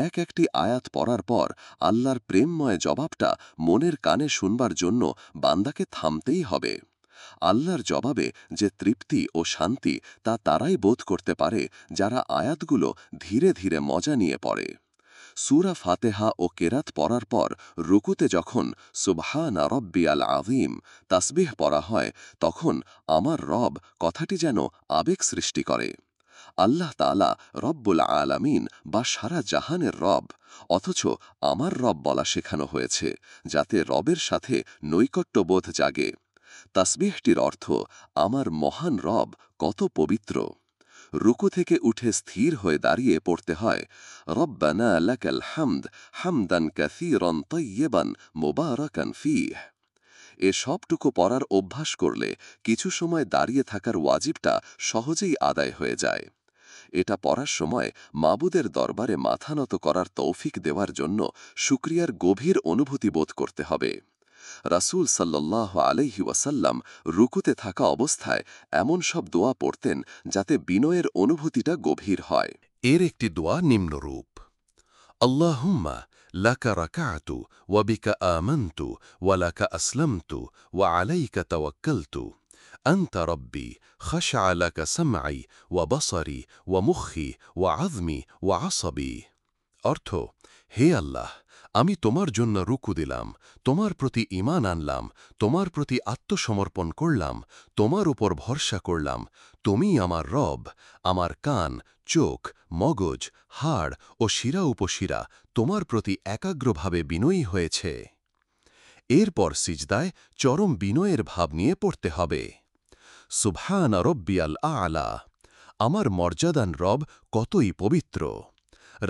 এক একটি আয়াত পড়ার পর আল্লাহর প্রেমময় জবাবটা মনের কানে শুনবার জন্য বান্দাকে থামতেই হবে। আল্লাহর জবাবে যে তৃপ্তি ও শান্তি তা তারাই বোধ করতে পারে যারা আয়াতগুলো ধীরে ধীরে মজা নিয়ে পড়ে। সূরা ফাতিহা ও কেরাত পড়ার পর রুকুতে যখন সুবহানা রাব্বিয়াল আযীম তাসবিহ পড়া হয়, তখন আমার রব কথাটি যেন আবেগ সৃষ্টি করে। আল্লাহ তাআলা রব্বুল আলামিন বা সারা জাহানের রব, অথচ আমার রব বলা শেখানো হয়েছে যাতে রবের সাথে নৈকট্যবোধ জাগে। তাসবিহটির অর্থ আমার মহান রব কত পবিত্র। রুকু থেকে উঠে স্থির হয়ে দাঁড়িয়ে পড়তে হয় রব্বানা লাকাল হামদ হামদান কাসীরান তাইয়্যিবান মুবারাকান ফীহ। এ সবটুকু পড়ার অভ্যাস করলে কিছু সময় দাঁড়িয়ে থাকার ওয়াজিবটা সহজেই আদায় হয়ে যায়। এটা পড়ার সময় মাবুদের দরবারে মাথা নত করার তৌফিক দেওয়ার জন্য শুকরিয়ার গভীর অনুভূতি বোধ করতে হবে। রাসূল সাল্লাল্লাহু আলাইহি ওয়াসাল্লাম রুকুতে থাকা অবস্থায় এমন সব দোয়া পড়তেন যাতে বিনয়ের অনুভূতিটা গভীর হয়। এর একটি দোয়া নিম্নরূপ: আল্লাহুম্মা লাকা রাকা'তু ওয়া বিকা আমানতু ওয়া লাকা আসলামতু ওয়া আলাইকা তাওয়াক্কালতু আনতা রব্বি খাশআ লাকা সামঈ ওয়া বসরি ওয়া মুখি ওয়া আযমি ওয়া আসাবি। অর্থ: হে আল্লাহ, আমি তোমার জন্য রুকু দিলাম, তোমার প্রতি ঈমান আনলাম, তোমার প্রতি আত্মসমর্পণ করলাম, তোমার উপর ভরসা করলাম। তুমিই আমার রব। আমার কান, চোখ, মগজ, হাড় ও শিরা উপশিরা তোমার প্রতি একাগ্রভাবে বিনয়ী হয়েছে। এরপর সিজদায় চরম বিনয়ের ভাব নিয়ে পড়তে হবে সুবহান রব্বিয়াল আ'লা। আমার মর্যাদান রব কতই পবিত্র।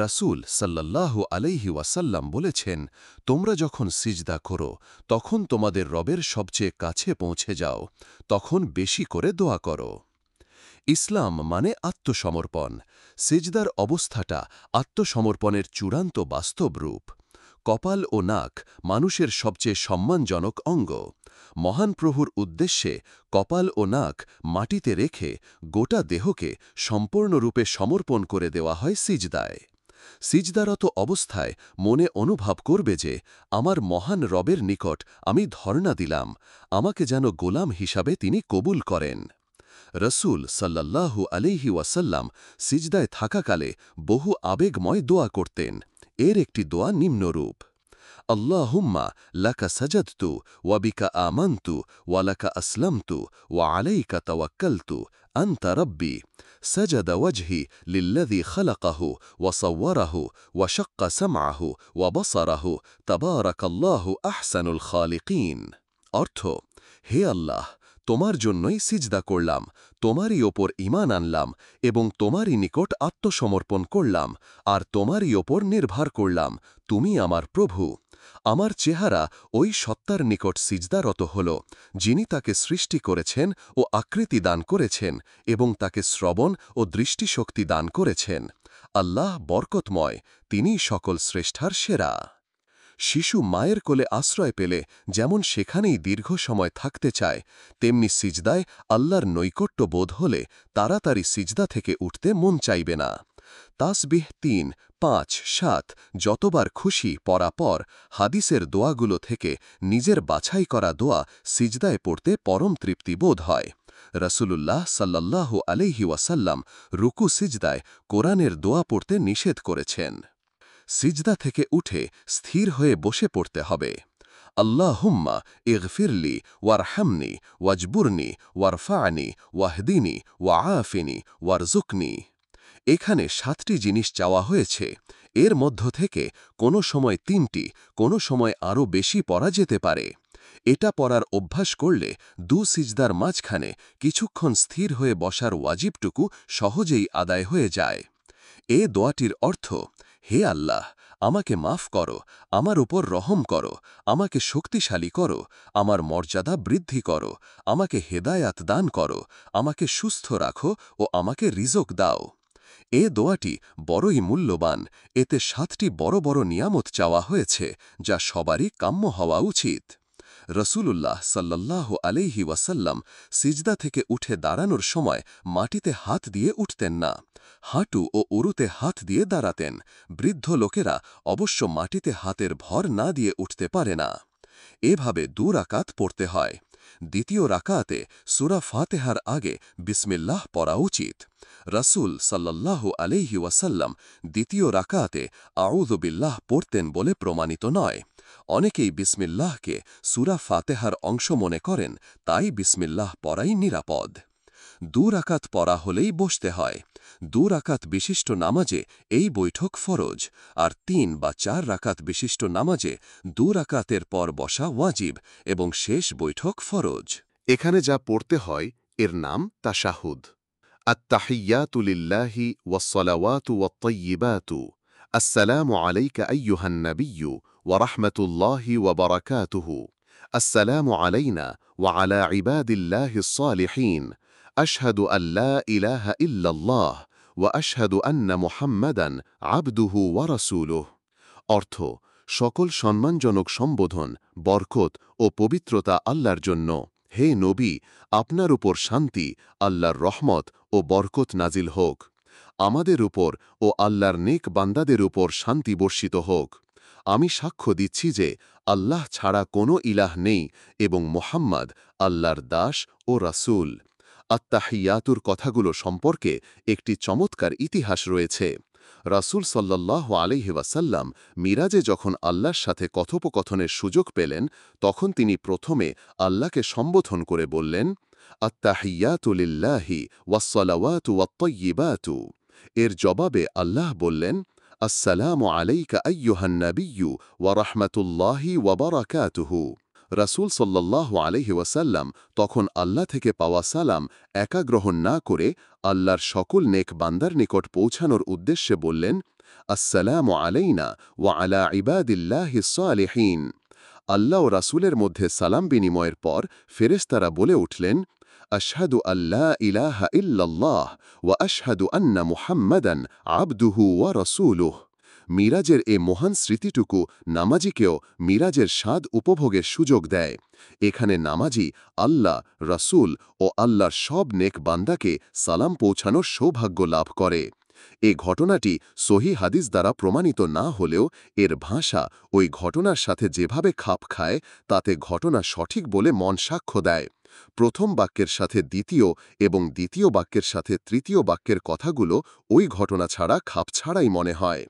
রাসূল সাল্লাল্লাহু আলাইহি ওয়াসাল্লাম বলেছেন, তোমরা যখন সিজদা করো তখন তোমাদের রবের সবচেয়ে কাছে পৌঁছে যাও, তখন বেশি করে দোয়া করো। ইসলাম মানে আত্মসমর্পণ। সিজদার অবস্থাটা আত্মসমর্পণের চূড়ান্ত বাস্তব রূপ। কপাল ও নাক মানুষের সবচেয়ে সম্মানজনক অঙ্গ। মহান প্রভুর উদ্দেশ্যে কপাল ও নাক মাটিতে রেখে গোটা দেহকে সম্পূর্ণরূপে সমর্পণ করে দেওয়া হয় সিজদায়। সিজদারত অবস্থায় মনে অনুভব করবে যে আমার মহান রবের নিকট আমি ধর্ণা দিলাম, আমাকে যেন গোলাম হিসাবে তিনি কবুল করেন। রসুল সাল্লাল্লাহু আলাইহি ওয়াসাল্লাম সিজদায় থাকাকালে বহু আবেগময় দোয়া করতেন। এর একটি দোয়া নিম্নরূপ: আল্লাহুম্মা লাকা সাজাদতু ওয়া বিকা আমানতু ওয়া লাকা আসলামতু ওয়া আলাইকা তাওয়াক্কালতু আনতা রব্বি সাজাদা ওয়াজহি লিল্লাযী খালাকাহু ওয়া সাওয়ারাহু ওয়া শাক্কা সামআহু ওয়া বসারাহু তাবারাকাল্লাহু আহসানুল খালিকিন। অর্থ: হে আল্লাহ, তোমার জন্যই সিজদা করলাম, তোমারই ওপর ঈমান আনলাম এবং তোমারই নিকট আত্মসমর্পণ করলাম, আর তোমারই ওপর নির্ভর করলাম। তুমি আমার প্রভু। আমার চেহারা ওই সত্তার নিকট সিজদারত হল যিনি তাকে সৃষ্টি করেছেন ও আকৃতি দান করেছেন এবং তাকে শ্রবণ ও দৃষ্টিশক্তি দান করেছেন। আল্লাহ বরকতময়, তিনিই সকল শ্রেষ্ঠার সেরা। শিশু মায়ের কোলে আশ্রয় পেলে যেমন সেখানেই দীর্ঘ সময় থাকতে চায়, তেমনি সিজদায় আল্লাহর নৈকট্য বোধ হলে তাড়াতাড়ি সিজদা থেকে উঠতে মন চাইবে না। তাসবিহ ৩, ৫, ৭ যতবার খুশি পড়া পর হাদিসের দোয়াগুলো থেকে নিজের বাছাই করা দোয়া সিজদায় পড়তে পরম তৃপ্তি বোধ হয়। রাসূলুল্লাহ সাল্লাল্লাহু আলাইহি ওয়াসাল্লাম রুকু সিজদায় কোরআনের দোয়া পড়তে নিষেধ করেছেন। সিজদা থেকে উঠে স্থির হয়ে বসে পড়তে হবে আল্লাহুম্মা ইগফিরলি ওয়ারহামনি ওয়াজবুরনি ওয়ারফা'নি ওয়াহদিনি ওয়াআফিনি ওয়ারজুকনি। এখানে ৭টি জিনিস চাওয়া হয়েছে। এর মধ্য থেকে কোনো সময় ৩টি, কোনো সময় আরও বেশি পড়া যেতে পারে। এটা পড়ার অভ্যাস করলে সিজদার মাঝখানে কিছুক্ষণ স্থির হয়ে বসার ওয়াজিবটুকু সহজেই আদায় হয়ে যায়। এ দোয়াটির অর্থ: হে আল্লাহ, আমাকে মাফ করো, আমার উপর রহম করো, আমাকে শক্তিশালী করো, আমার মর্যাদা বৃদ্ধি করো, আমাকে হেদায়াত দান করো, আমাকে সুস্থ রাখো ও আমাকে রিজক দাও। এ দোয়াটি বড়ই মূল্যবান। এতে ৭টি বড় বড় নিয়ামত চাওয়া হয়েছে, যা সবারই কাম্য হওয়া উচিত। রসূলুল্লাহ সাল্লাল্লাহু আলাইহি ওয়াসাল্লাম সিজদা থেকে উঠে দাঁড়ানোর সময় মাটিতে হাত দিয়ে উঠতেন না, হাঁটু ও উরুতে হাত দিয়ে দাঁড়াতেন। বৃদ্ধ লোকেরা অবশ্য মাটিতে হাতের ভর না দিয়ে উঠতে পারে না। এভাবে ২ রাকাত পড়তে হয়। দ্বিতীয় রাকাতে সূরা ফাতিহার আগে বিসমিল্লাহ পড়া উচিত। রাসূল সাল্লাল্লাহু আলাইহি ওয়াসাল্লাম দ্বিতীয় রাকাতে আউযু বিল্লাহ পড়তেন বলে প্রমাণিত নয়। অনেকেই বিসমিল্লাহকে সূরা ফাতিহার অংশ মনে করেন, তাই বিসমিল্লাহ পড়াই নিরাপদ। ২ রাকাত পড়া হলেই বসতে হয়। 2 রাকাত বিশিষ্ট নামাজে এই বৈঠক ফরজ, আর 3 বা 4 রাকাত বিশিষ্ট নামাজে 2 রাকাতের পর বসা ওয়াজিব এবং শেষ বৈঠক ফরজ। এখানে যা পড়তে হয় এর নাম তাশাহুদ। আত্তাহিয়াতু লিল্লাহি ওয়াসসালাওয়াতু ওয়াত্তাইয়িবাতু। আসসালামু আলাইকা আইয়ুহান নাবিয়্যু ওয়া রাহমাতুল্লাহি ওয়া বারাকাতুহু। আসসালামু আলাইনা ওয়া আলা ইবাদিল্লাহিস সালিহিন। আশহাদু আল লা ইলাহা ইল্লাল্লাহ ওয়া আশহাদু আন্না মুহাম্মাদান আবদুহু ওয়া রাসূলুহু। অর্থ: সকল সম্মানজনক সম্বোধন, বরকত ও পবিত্রতা আল্লাহর জন্য। হে নবী, আপনার উপর শান্তি, আল্লাহর রহমত ও বরকত নাজিল হোক। আমাদের উপর ও আল্লাহর নেক বান্দাদের উপর শান্তি বর্ষিত হোক। আমি সাক্ষ্য দিচ্ছি যে আল্লাহ ছাড়া কোনো ইলাহ নেই এবং মুহাম্মদ আল্লাহর দাস ও রাসূল। আত্তাহিয়াতুর কথাগুলো সম্পর্কে একটি চমৎকার ইতিহাস রয়েছে। রাসূল সাল্লাল্লাহু আলাইহি ওয়াসাল্লাম মিরাজে যখন আল্লাহর সাথে কথোপকথনের সুযোগ পেলেন, তখন তিনি প্রথমে আল্লাহকে সম্বোধন করে বললেন, আত্তাহিয়াতু লিল্লাহি ওয়াসসালাওয়াতু ওয়াত্তাইয়িবাতু। এর জবাবে আল্লাহ বললেন, আসসালামু আলাইকা আইয়ুহান নাবিয়্যু ওয়া রাহমাতুল্লাহি ওয়া বারাকাতুহু। রাসূল সাল্লাল্লাহু আলাইহি ওয়াসাল্লাম তখন আল্লাহ থেকে পাওয়া সালাম একা গ্রহণ না করে আল্লাহর সকল নেক বান্দার নিকট পৌঁছানোর উদ্দেশ্যে বললেন, আসসালামু আলাইনা ওয়া আলা ইবাদিল্লাহিস সালিহিন। আল্লাহ ও রাসূলের মধ্যে সালাম বিনিময়ের পর ফেরেশতারা বলে উঠলেন, আশহাদু আল্লা ইলাহা ইল্লাল্লাহ ওয়া আশহাদু আন্না মুহাম্মাদান আবদুহু ওয়া রাসূলুহু। মিরাজের এ মহান স্মৃতিটুকু নামাজিকেও মিরাজের স্বাদ উপভোগের সুযোগ দেয়। এখানে নামাজি আল্লাহ, রাসূল ও আল্লাহর সব নেক বান্দাকে সালাম পৌঁছানোর সৌভাগ্য লাভ করে। এ ঘটনাটি সহিহ হাদিস দ্বারা প্রমাণিত না হলেও এর ভাষা ওই ঘটনার সাথে যেভাবে খাপ খায় তাতে ঘটনা সঠিক বলে মন সাক্ষ্য দেয়। প্রথম বাক্যের সাথে দ্বিতীয় এবং দ্বিতীয় বাক্যের সাথে তৃতীয় বাক্যের কথাগুলো ওই ঘটনা ছাড়া খাপ ছাড়াই মনে হয়।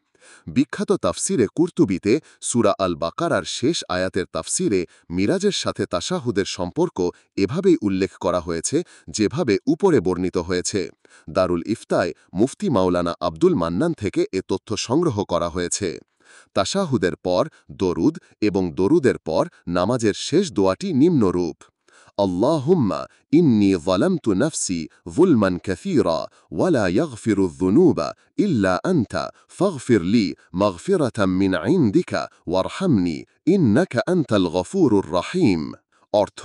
বিখ্যাত তাফসিরে কুরতুবিতে সূরা আল বাকারার শেষ আয়াতের তাফসিরে মিরাজের সাথে তাশাহুদের সম্পর্ক এভাবেই উল্লেখ করা হয়েছে যেভাবে উপরে বর্ণিত হয়েছে। দারুল ইফতায় মুফতি মাওলানা আব্দুল মান্নান থেকে এ তথ্য সংগ্রহ করা হয়েছে। তাশাহুদের পর দরুদ এবং দরুদের পর নামাজের শেষ দোয়াটি নিম্নরূপ: আল্লাহুম্মা ইন্নী যালামতু নাফসি যুলমান কাসীরা ওয়ালা ইয়াগফিরু যুনুবা ইল্লা আনতা ফাগফির লি মাগফিরাতাম মিন ইনদিকা ওয়ারহামনি ইন্নাকা আনতাল গফুরুর রহিম। অর্থ: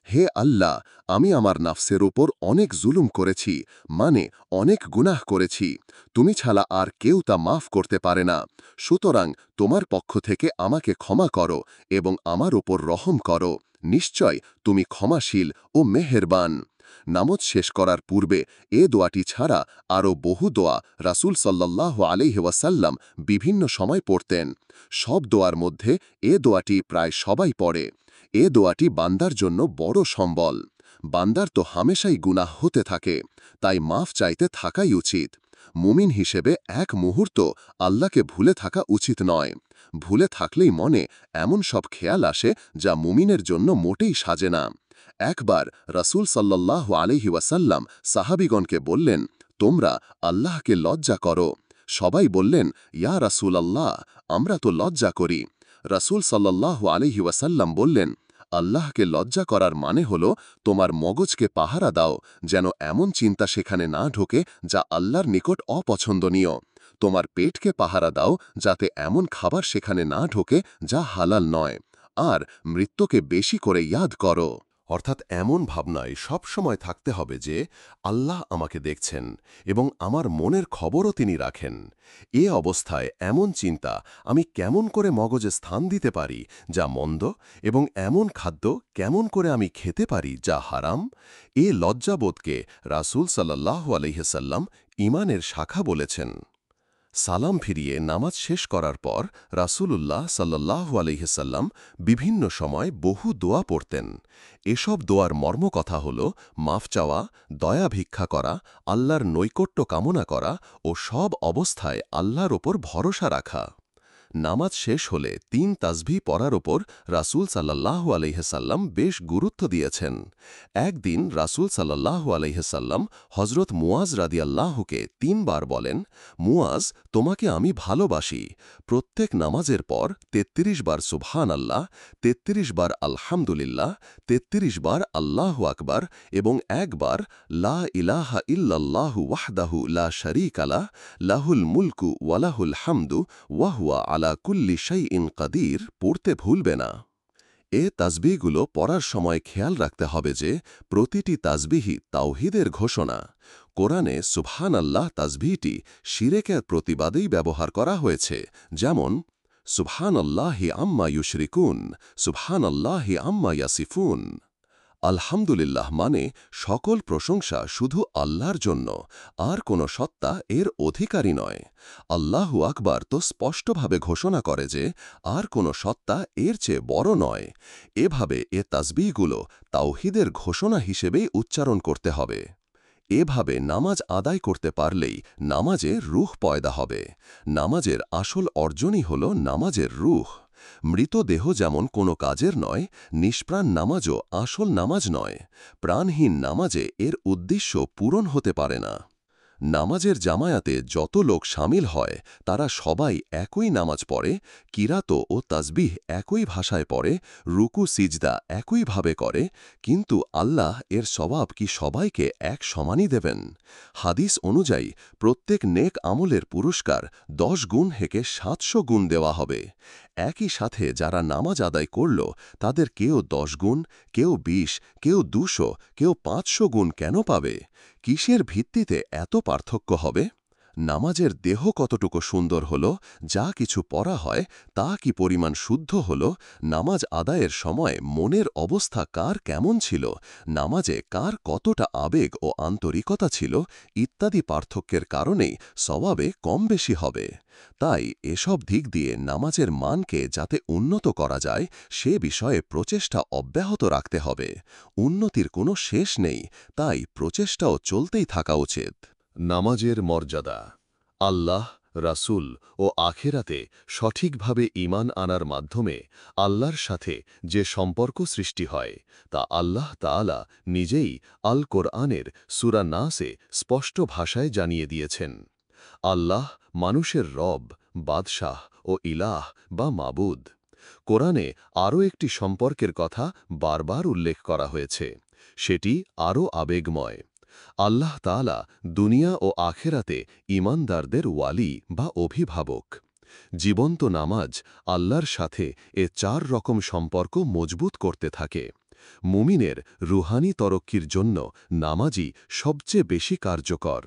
হে আল্লাহ, আমি আমার নাফসের উপর অনেক জুলুম করেছি, মানে অনেক গুনাহ করেছি। তুমি ছাড়া আর কেউ তা মাফ করতে পারে না। সুতরাং তোমার পক্ষ থেকে আমাকে ক্ষমা করো এবং আমার উপর রহম করো। নিশ্চয় তুমি ক্ষমাশীল ও মেহেরবান। নামাজ শেষ করার পূর্বে এ দোয়াটি ছাড়া আরও বহু দোয়া রাসূল সাল্লাল্লাহু আলাইহি ওয়াসাল্লাম বিভিন্ন সময় পড়তেন। সব দোয়ার মধ্যে এ দোয়াটি প্রায় সবাই পড়ে। এ দোয়াটি বান্দার জন্য বড় সম্বল। বান্দার তো হামেশাই গুনাহ হতে থাকে, তাই মাফ চাইতে থাকাই উচিত। মুমিন হিসেবে এক মুহূর্ত আল্লাহকে ভুলে থাকা উচিত নয়। ভুলে থাকলেই মনে এমন সব খেয়াল আসে যা মুমিনের জন্য মোটেই সাজে না। একবার রাসূল সাল্লাল্লাহু আলাইহি ওয়াসাল্লাম সাহাবীগণকে বললেন, তোমরা আল্লাহকে লজ্জা করো। সবাই বললেন, ইয়া রাসূলাল্লাহ, আমরা তো লজ্জা করি। রাসূল সাল্লাল্লাহু আলাইহি ওয়াসাল্লাম বললেন, আল্লাহকে লজ্জা করার মানে হল তোমার মগজকে পাহারা দাও যেন এমন চিন্তা সেখানে না ঢোকে যা আল্লাহর নিকট অপছন্দনীয়। তোমার পেটকে পাহারা দাও যাতে এমন খাবার সেখানে না ঢোকে যা হালাল নয়। আর মৃত্যুকে বেশি করে ইয়াদ করো। অর্থাৎ এমন ভাবনায় সব সময় থাকতে হবে যে আল্লাহ আমাকে দেখছেন এবং আমার মনের খবরও তিনি রাখেন। এ অবস্থায় এমন চিন্তা আমি কেমন করে মগজে স্থান দিতে পারি যা মন্দ, এবং এমন খাদ্য কেমন করে আমি খেতে পারি যা হারাম, এ লজ্জাবোধকে রাসূল সাল্লাল্লাহু আলাইহি ওয়াসাল্লাম ঈমানের শাখা বলেছেন। সালাম ফিরিয়ে নামাজ শেষ করার পর রাসূলুল্লাহ সাল্লাল্লাহু আলাইহি ওয়াসাল্লাম বিভিন্ন সময় বহু দোয়া পড়তেন। এসব দোয়ার মর্মকথা হল মাফ চাওয়া, দয়া ভিক্ষা করা, আল্লাহর নৈকট্য কামনা করা ও সব অবস্থায় আল্লাহর ওপর ভরসা রাখা। নামাজ শেষ হলে ৩ তাসবিহ পড়ার ওপর রাসূল সাল্লাল্লাহু আলাইহি সাল্লাম বেশ গুরুত্ব দিয়েছেন। একদিন রাসূল সাল্লাল্লাহু আলাইহি সাল্লাম হযরত মুয়াজ রাদিয়াল্লাহুকে ৩ বার বলেন, মুয়াজ, তোমাকে আমি ভালোবাসি। প্রত্যেক নামাজের পর ৩৩ বার সুবহানাল্লাহ, ৩৩ বার আলহামদুলিল্লাহ, ৩৩ বার আল্লাহু আকবার এবং একবার লা ইলাহা ইল্লাল্লাহু ওয়াহদাহু লা শারীকা লাহ, লাহুল মুলকু ওয়া লাহুল হামদু ওয়া হুয়া আলা কুল্লি শাইইন কাদির পড়তে ভুলবে না। এ তাসবিহগুলো পড়ার সময় খেয়াল রাখতে হবে যে প্রতিটি তাসবিহই তাওহীদের ঘোষণা। কোরআনে সুবহানাল্লাহ তাসবিহটি শিরকের প্রতিবাদেই ব্যবহার করা হয়েছে, যেমন সুবহানাল্লাহি আম্মা ইউশরিকুন, সুবহানাল্লাহি আম্মা ইয়াসিফুন। আলহামদুলিল্লাহ মানে সকল প্রশংসা শুধু আল্লাহর জন্য, আর কোনো সত্তা এর অধিকারী নয়। আল্লাহু আকবার তো স্পষ্টভাবে ঘোষণা করে যে আর কোনো সত্তা এর চেয়ে বড় নয়। এভাবে এ তাসবিহগুলো তাওহীদের ঘোষণা হিসেবেই উচ্চারণ করতে হবে। এভাবে নামাজ আদায় করতে পারলেই নামাজে রূহ পয়দা হবে। নামাজের আসল অর্জনই হল নামাজের রূহ। মৃতদেহ যেমন কোনো কাজের নয়, নিষ্প্রাণ নামাজও আসল নামাজ নয়। প্রাণহীন নামাজে এর উদ্দেশ্য পূরণ হতে পারে না। নামাজের জামায়াতে যত লোক শামিল হয় তারা সবাই একই নামাজ পড়ে, কিরাত ও তাসবিহ একই ভাষায় পড়ে, রুকু সিজদা একইভাবে করে, কিন্তু আল্লাহ এর সওয়াব কি সবাইকে এক সমানই দেবেন? হাদিস অনুযায়ী প্রত্যেক নেক আমলের পুরস্কার 10 গুণ থেকে 700 গুণ দেওয়া হবে। একই সাথে যারা নামাজ আদায় করল তাদের কেউ 10 গুণ, কেউ 20, কেউ 200, কেউ 500 গুণ কেন পাবে? কিসের ভিত্তিতে এত পার্থক্য হবে? নামাজের দেহ কতটুকু সুন্দর হল, যা কিছু পড়া হয় তা কি পরিমাণ শুদ্ধ হল, নামাজ আদায়ের সময় মনের অবস্থা কার কেমন ছিল, নামাজে কার কতটা আবেগ ও আন্তরিকতা ছিল, ইত্যাদি পার্থক্যের কারণেই সওয়াবে কম বেশি হবে। তাই এসব দিক দিয়ে নামাজের মানকে যাতে উন্নত করা যায় সে বিষয়ে প্রচেষ্টা অব্যাহত রাখতে হবে। উন্নতির কোনো শেষ নেই, তাই প্রচেষ্টাও চলতেই থাকা উচিত। নামাজের মর্যাদা। আল্লাহ, রাসূল ও আখিরাতে সঠিকভাবে ঈমান আনার মাধ্যমে আল্লাহর সাথে যে সম্পর্ক সৃষ্টি হয় তা আল্লাহ তাআলা নিজেই আল কোরআনের সূরা নাসে স্পষ্ট ভাষায় জানিয়ে দিয়েছেন। আল্লাহ মানুষের রব, বাদশাহ ও ইলাহ বা মাবুদ। কোরআনে আরও একটি সম্পর্কের কথা বারবার উল্লেখ করা হয়েছে, সেটি আরও আবেগময়। আল্লাহ তাআলা দুনিয়া ও আখেরাতে ঈমানদারদের ওয়ালি বা অভিভাবক। জীবন্ত নামাজ আল্লাহর সাথে এ 4 রকম সম্পর্ক মজবুত করতে থাকে। মুমিনের রুহানি তরক্কির জন্য নামাজই সবচেয়ে বেশি কার্যকর।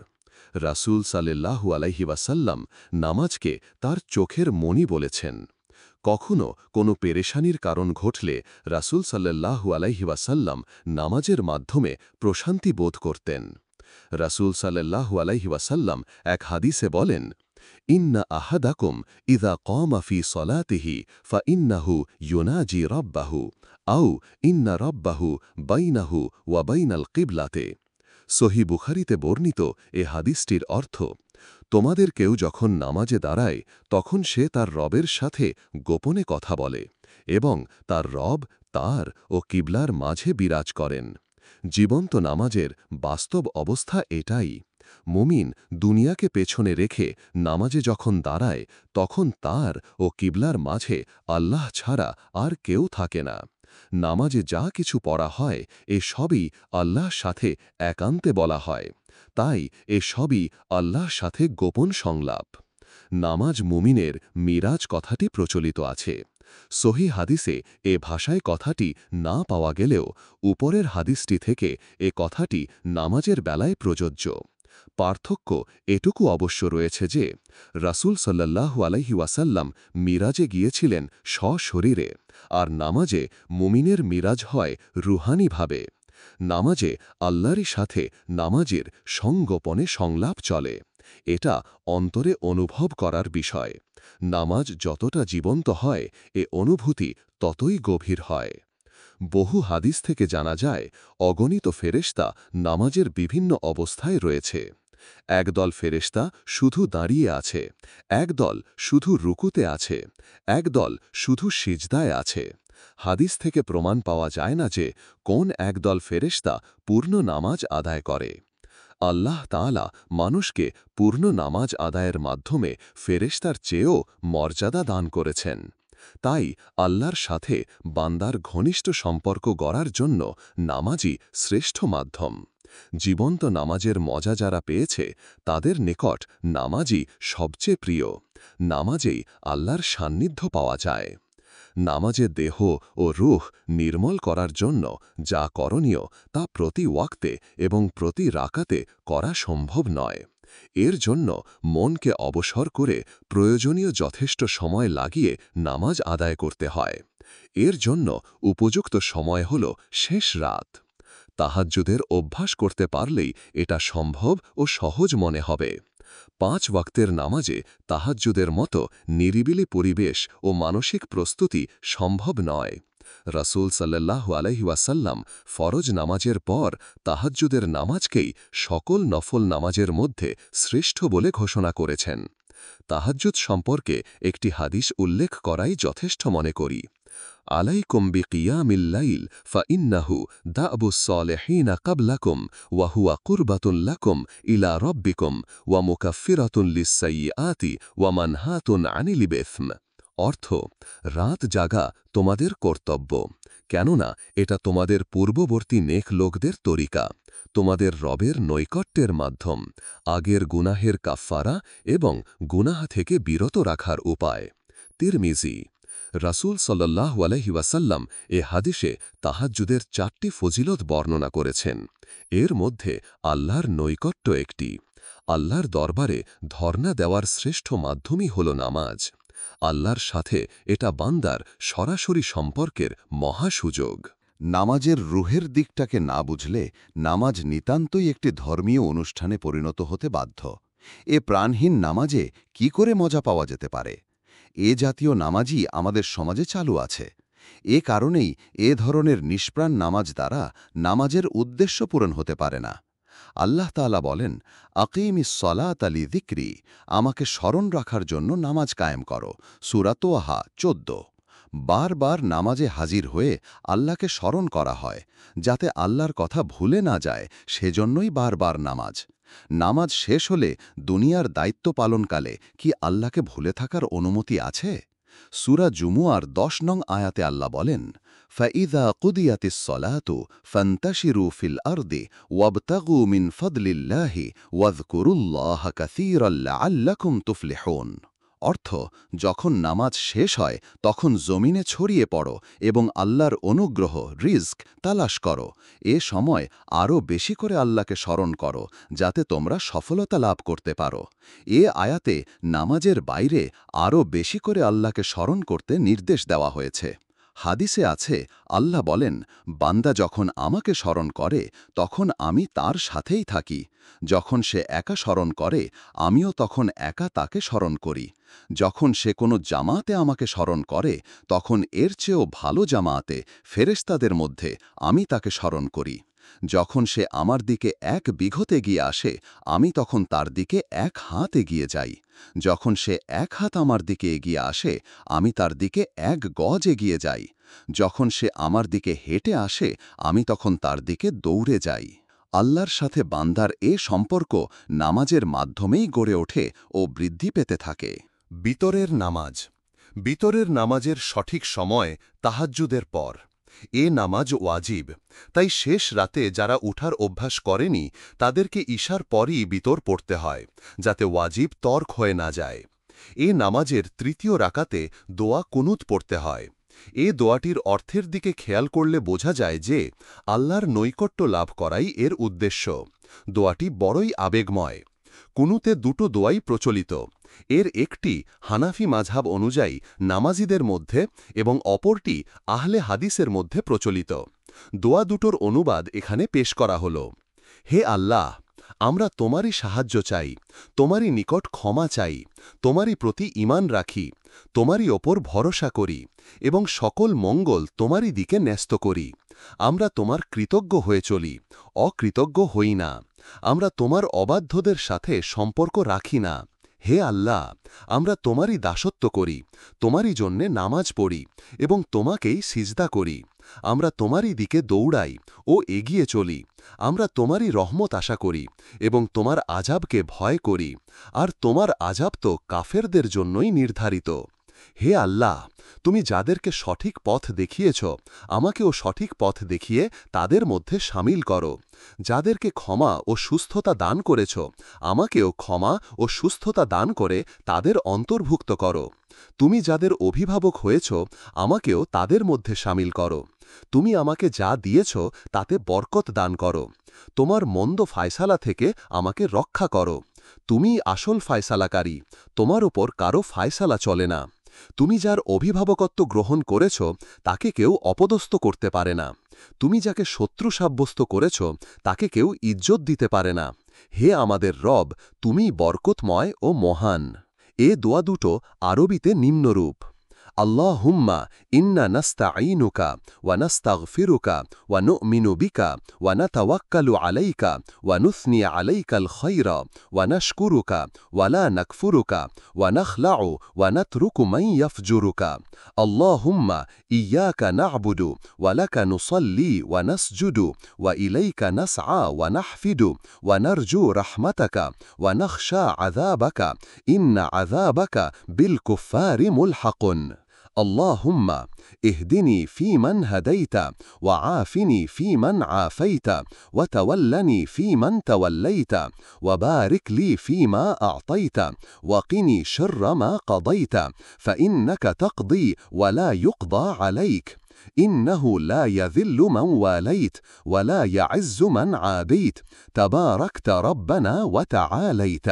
রাসূল সাল্লাল্লাহু আলাইহি ওয়াসাল্লাম নামাজকে তার চোখের মণি বলেছেন। কখনো কোনো পেরেশানির কারণ ঘটলে রাসূল সাল্লাল্লাহু আলাইহি ওয়াসাল্লাম নামাজের মাধ্যমে প্রশান্তি বোধ করতেন। রাসূল সাল্লাল্লাহু আলাইহি ওয়াসাল্লাম এক হাদিসে বলেন, ইন্না আহাদাকুম ইযা ক্বামা ফি সলাতিহি ফাইন্নাহু ইউনাজি রাব্বাহু আও ইন্না রাব্বাহু বাইনাহু ওয়া বাইনাল কিবলাতে। সহিহ বুখারীতে বর্ণিত এ হাদিসটির অর্থ, তোমাদের কেউ যখন নামাজে দাঁড়ায় তখন সে তার রবের সাথে গোপনে কথা বলে এবং তার রব তার ও কিবলার মাঝে বিরাজ করেন। জীবন্ত নামাজের বাস্তব অবস্থা এটাই। মুমিন দুনিয়াকে পেছনে রেখে নামাজে যখন দাঁড়ায় তখন তার ও কিবলার মাঝে আল্লাহ ছাড়া আর কেউ থাকে না। নামাজে যা কিছু পড়া হয় এ সবই আল্লাহর সাথে একান্তে বলা হয়, তাই এ সবই আল্লাহর সাথে গোপন সংলাপ। নামাজ মুমিনের মিরাজ কথাটি প্রচলিত আছে। সহিহ হাদিসে এ ভাষায় কথাটি না পাওয়া গেলেও উপরের হাদিসটি থেকে এ কথাটি নামাজের বেলায় প্রযোজ্য। পার্থক্য এটুকু অবশ্য রয়েছে যে রাসূল সাল্লাল্লাহু আলাইহি ওয়াসাল্লাম মিরাজে গিয়েছিলেন সশরীরে, আর নামাজে মুমিনের মিরাজ হয় রুহানিভাবে। নামাজে আল্লাহরই সাথে নামাজের সংগোপনে সংলাপ চলে। এটা অন্তরে অনুভব করার বিষয়। নামাজ যতটা জীবন্ত হয় এ অনুভূতি ততই গভীর হয়। বহু হাদিস থেকে জানা যায় অগণিত ফেরেশতা নামাজের বিভিন্ন অবস্থায় রয়েছে। একদল ফেরেশতা শুধু দাঁড়িয়ে আছে, একদল শুধু রুকুতে আছে, একদল শুধু সিজদায় আছে। হাদিস থেকে প্রমাণ পাওয়া যায় না যে কোন একদল ফেরেশতা পূর্ণ নামাজ আদায় করে। আল্লাহ তাআলা মানুষকে পূর্ণ নামাজ আদায়ের মাধ্যমে ফেরেশতার চেয়েও মর্যাদা দান করেছেন। তাই আল্লাহর সাথে বান্দার ঘনিষ্ঠ সম্পর্ক গড়ার জন্য নামাজই শ্রেষ্ঠ মাধ্যম। জীবন্ত নামাজের মজা যারা পেয়েছে তাদের নিকট নামাজই সবচেয়ে প্রিয়। নামাজেই আল্লাহর সান্নিধ্য পাওয়া যায়। নামাজে দেহ ও রূহ নির্মল করার জন্য যা করণীয় তা প্রতি ওয়াক্তে এবং প্রতি রাকাতে করা সম্ভব নয়। এর জন্য মনকে অবসর করে প্রয়োজনীয় যথেষ্ট সময় লাগিয়ে নামাজ আদায় করতে হয়। এর জন্য উপযুক্ত সময় হল শেষ রাত। তাহাজ্জুদের অভ্যাস করতে পারলেই এটা সম্ভব ও সহজ মনে হবে। 5 ওয়াক্তের নামাজে তাহাজ্জুদের মতো নিরিবিলি পরিবেশ ও মানসিক প্রস্তুতি সম্ভব নয়। রাসূল সাল্লাল্লাহু আলাইহি ওয়াসাল্লাম ফরজ নামাজের পর তাহাজ্জুদের নামাজকেই সকল নফল নামাজের মধ্যে শ্রেষ্ঠ বলে ঘোষণা করেছেন। তাহাজ্জুদ সম্পর্কে একটি হাদিস উল্লেখ করাই যথেষ্ট মনে করি। আলাইকুম বিকিয়ামিল লাইল ফাইন্নাহু দা'বুস সালিহিনা ক্বাবলাকুম ওয়া হুয়া কুরবাতুন লাকুম ইলা রাব্বিকুম ওয়া মুকাফফিরাতুন লিস-সাইয়্যাতি ওয়া মানহাতুন আনিল ইসম। অর্থ, রাত জাগা তোমাদের কর্তব্য, কেননা এটা তোমাদের পূর্ববর্তী নেক লোকদের তরিকা, তোমাদের রবের নৈকট্যের মাধ্যম, আগের গুনাহের কাফফারা এবং গুনাহ থেকে বিরত রাখার উপায়। তিরমিজি। রাসূল সাল্লাল্লাহু আলাইহি ওয়াসাল্লাম এ হাদিসে তাহাজ্জুদের 4টি ফজিলত বর্ণনা করেছেন। এর মধ্যে আল্লাহর নৈকট্য একটি। আল্লাহর দরবারে ধর্ণা দেওয়ার শ্রেষ্ঠ মাধ্যমই হল নামাজ। আল্লাহর সাথে এটা বান্দার সরাসরি সম্পর্কের মহা সুযোগ। নামাজের রুহের দিকটাকে না বুঝলে নামাজ নিতান্তই একটি ধর্মীয় অনুষ্ঠানে পরিণত হতে বাধ্য। এ প্রাণহীন নামাজে কি করে মজা পাওয়া যেতে পারে? এ জাতীয় নামাজই আমাদের সমাজে চালু আছে। এ কারণেই এ ধরনের নিষ্প্রাণ নামাজ দ্বারা নামাজের উদ্দেশ্য পূরণ হতে পারে না। আল্লাহ তাআলা বলেন, আকিমিস সলাতা লিযিকরি, আমাকে স্মরণ রাখার জন্য নামাজ কায়েম করো। সূরা তোহা 14। বারবার নামাজে হাজির হয়ে আল্লাহকে স্মরণ করা হয়, যাতে আল্লাহর কথা ভুলে না যায়, সেজন্যই বারবার নামাজ। নামাজ শেষ হলে দুনিয়ার দায়িত্ব পালনকালে কি আল্লাহকে ভুলে থাকার অনুমতি আছে? সূরা জুমুয়ার 10 নং আয়াতে আল্লাহ বলেন, فَإِذَا قُضِيَتِ الصَّلَاةُ فَانتَشِرُوا فِي الْأَرْضِ وَابْتَغُوا مِنْ فَضْلِ اللَّهِ وَاذْكُرُوا اللَّهَ كَثِيرًا لَعَلَّكُمْ تُفْلِحُونَ। অর্থ, যখন নামাজ শেষ হয় তখন জমিনে ছড়িয়ে পড়ো এবং আল্লাহর অনুগ্রহ রিজক তালাশ করো। এ সময় আরও বেশি করে আল্লাহকে স্মরণ করো, যাতে তোমরা সফলতা লাভ করতে পারো। এ আয়াতে নামাজের বাইরে আরও বেশি করে আল্লাহকে স্মরণ করতে নির্দেশ দেওয়া হয়েছে। হাদিসে আছে, আল্লাহ বলেন, বান্দা যখন আমাকে স্মরণ করে তখন আমি তার সাথেই থাকি। যখন সে একা স্মরণ করে আমিও তখন একা তাকে স্মরণ করি। যখন সে কোনো জামাতে আমাকে স্মরণ করে তখন এর চেয়েও ভালো জামাতে ফেরেশতাদের মধ্যে আমি তাকে স্মরণ করি। যখন সে আমার দিকে 1 বিঘত এগিয়ে আসে আমি তখন তার দিকে 1 হাত এগিয়ে যাই। যখন সে 1 হাত আমার দিকে এগিয়ে আসে আমি তার দিকে 1 গজ এগিয়ে যাই। যখন সে আমার দিকে হেঁটে আসে আমি তখন তার দিকে দৌড়ে যাই। আল্লাহর সাথে বান্দার এ সম্পর্ক নামাজের মাধ্যমেই গড়ে ওঠে ও বৃদ্ধি পেতে থাকে। বিতরের নামাজ। বিতরের নামাজের সঠিক সময় তাহাজ্জুদের পর। এ নামাজ ওয়াজিব, তাই শেষ রাতে যারা উঠার অভ্যাস করেনি তাদেরকে ইশার পরই বিতর পড়তে হয়, যাতে ওয়াজিব তর্ক হয়ে না যায়। এ নামাজের 3য় রাকাতে দোয়া কুনুত পড়তে হয়। এ দোয়াটির অর্থের দিকে খেয়াল করলে বোঝা যায় যে আল্লাহর নৈকট্য লাভ করাই এর উদ্দেশ্য। দোয়াটি বড়ই আবেগময়। কুনুতে 2টো দোয়াই প্রচলিত। এর একটি হানাফি মাযহাব অনুযায়ী নামাজিদের মধ্যে এবং অপরটি আহলে হাদিসের মধ্যে প্রচলিত। দোয়া দুটোর অনুবাদ এখানে পেশ করা হল। হে আল্লাহ, আমরা তোমারই সাহায্য চাই, তোমারই নিকট ক্ষমা চাই, তোমারই প্রতি ঈমান রাখি, তোমারই ওপর ভরসা করি এবং সকল মঙ্গল তোমারই দিকে ন্যস্ত করি। আমরা তোমার কৃতজ্ঞ হয়ে চলি, অকৃতজ্ঞ হই না। আমরা তোমার অবাধ্যদের সাথে সম্পর্ক রাখি না। হে আল্লাহ, আমরা তোমারই দাসত্ব করি, তোমারই জন্যে নামাজ পড়ি এবং তোমাকেই সিজদা করি। আমরা তোমারই দিকে দৌড়াই ও এগিয়ে চলি। আমরা তোমারই রহমত আশা করি এবং তোমার আযাবকে ভয় করি, আর তোমার আযাব তো কাফেরদের জন্যই নির্ধারিত। হে আল্লাহ, তুমি যাদেরকে সঠিক পথ দেখিয়েছ, আমাকেও সঠিক পথ দেখিয়ে তাদের মধ্যে শামিল করো। যাদেরকে ক্ষমা ও সুস্থতা দান করেছ, আমাকেও ক্ষমা ও সুস্থতা দান করে তাদের অন্তর্ভুক্ত করো। তুমি যাদের অভিভাবক হয়েছ, আমাকেও তাদের মধ্যে শামিল করো। তুমি আমাকে যা দিয়েছ তাতে বরকত দান করো। তোমার মন্দ ফায়সালা থেকে আমাকে রক্ষা করো। তুমি আসল ফায়সালাকারী, তোমার ওপর কারো ফায়সালা চলে না। তুমি যার অভিভাবকত্ব গ্রহণ করেছ, তাকে কেউ অপদস্থ করতে পারে না। তুমি যাকে শত্রু সাব্যস্ত করেছ, তাকে কেউ ইজ্জত দিতে পারে না। হে আমাদের রব, তুমি বরকতময় ও মহান। এ দোয়া দুটো আরবিতে নিম্নরূপ: আল্লাহুম্মা ইন্না নাস্তাঈনুকা ওয়া নাস্তাগফিরুকা ওয়া নু'মিনু বিকা ওয়া নাতাওয়াক্কালু আলাইকা ওয়া নুথনি আলাইকাল খায়রা ওয়া নাশকুরুকা ওয়া লা নাকফুরুকা ওয়া নাখলাউ ওয়া নাতরুকু মান ইয়াফজুরুকা। আল্লাহুম্মা ইয়্যাকা না'বুদু ওয়া লাকা নুসাল্লি ওয়া নাসজুদু ওয়া ইলাইকা নাসআ ওয়া নাহফিদু ওয়া নারজু রাহমাতাকা ওয়া নাখশা আযাবাকা ইন্না আযাবাকা বিল কুফফারি মুলহাকুন। اللهم اهدني فيمن هديت وعافني فيمن عافيت وتولني فيمن توليت وبارك لي فيما أعطيت وقني شر ما قضيت فإنك تقضي ولا يقضى عليك إنه لا يذل من واليت ولا يعز من عاديت تباركت ربنا وتعاليت।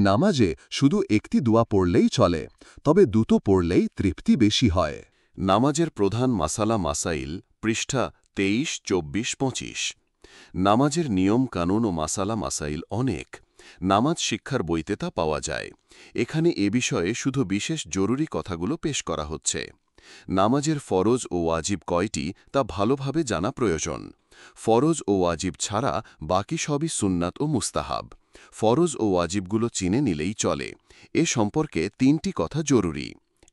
নামাজে শুধু একটি দোয়া পড়লেই চলে, তবে দুটো পড়লেই তৃপ্তি বেশি হয়। নামাজের প্রধান মাসালা মাসাইল, পৃষ্ঠা 23, 24, 25। নামাজের নিয়ম কানুন ও মাসালা মাসাইল অনেক। নামাজ শিক্ষার বইতে তা পাওয়া যায়। এখানে এ বিষয়ে শুধু বিশেষ জরুরি কথাগুলো পেশ করা হচ্ছে। নামাজের ফরজ ও ওয়াজিব কয়টি তা ভালোভাবে জানা প্রয়োজন। ফরজ ও ওয়াজিব ছাড়া বাকি সবই সুন্নাত ও মুস্তাহাব। ফরজ ও ওয়াজিবগুলো চিনে নিলেই চলে। এ সম্পর্কে 3টি কথা জরুরি।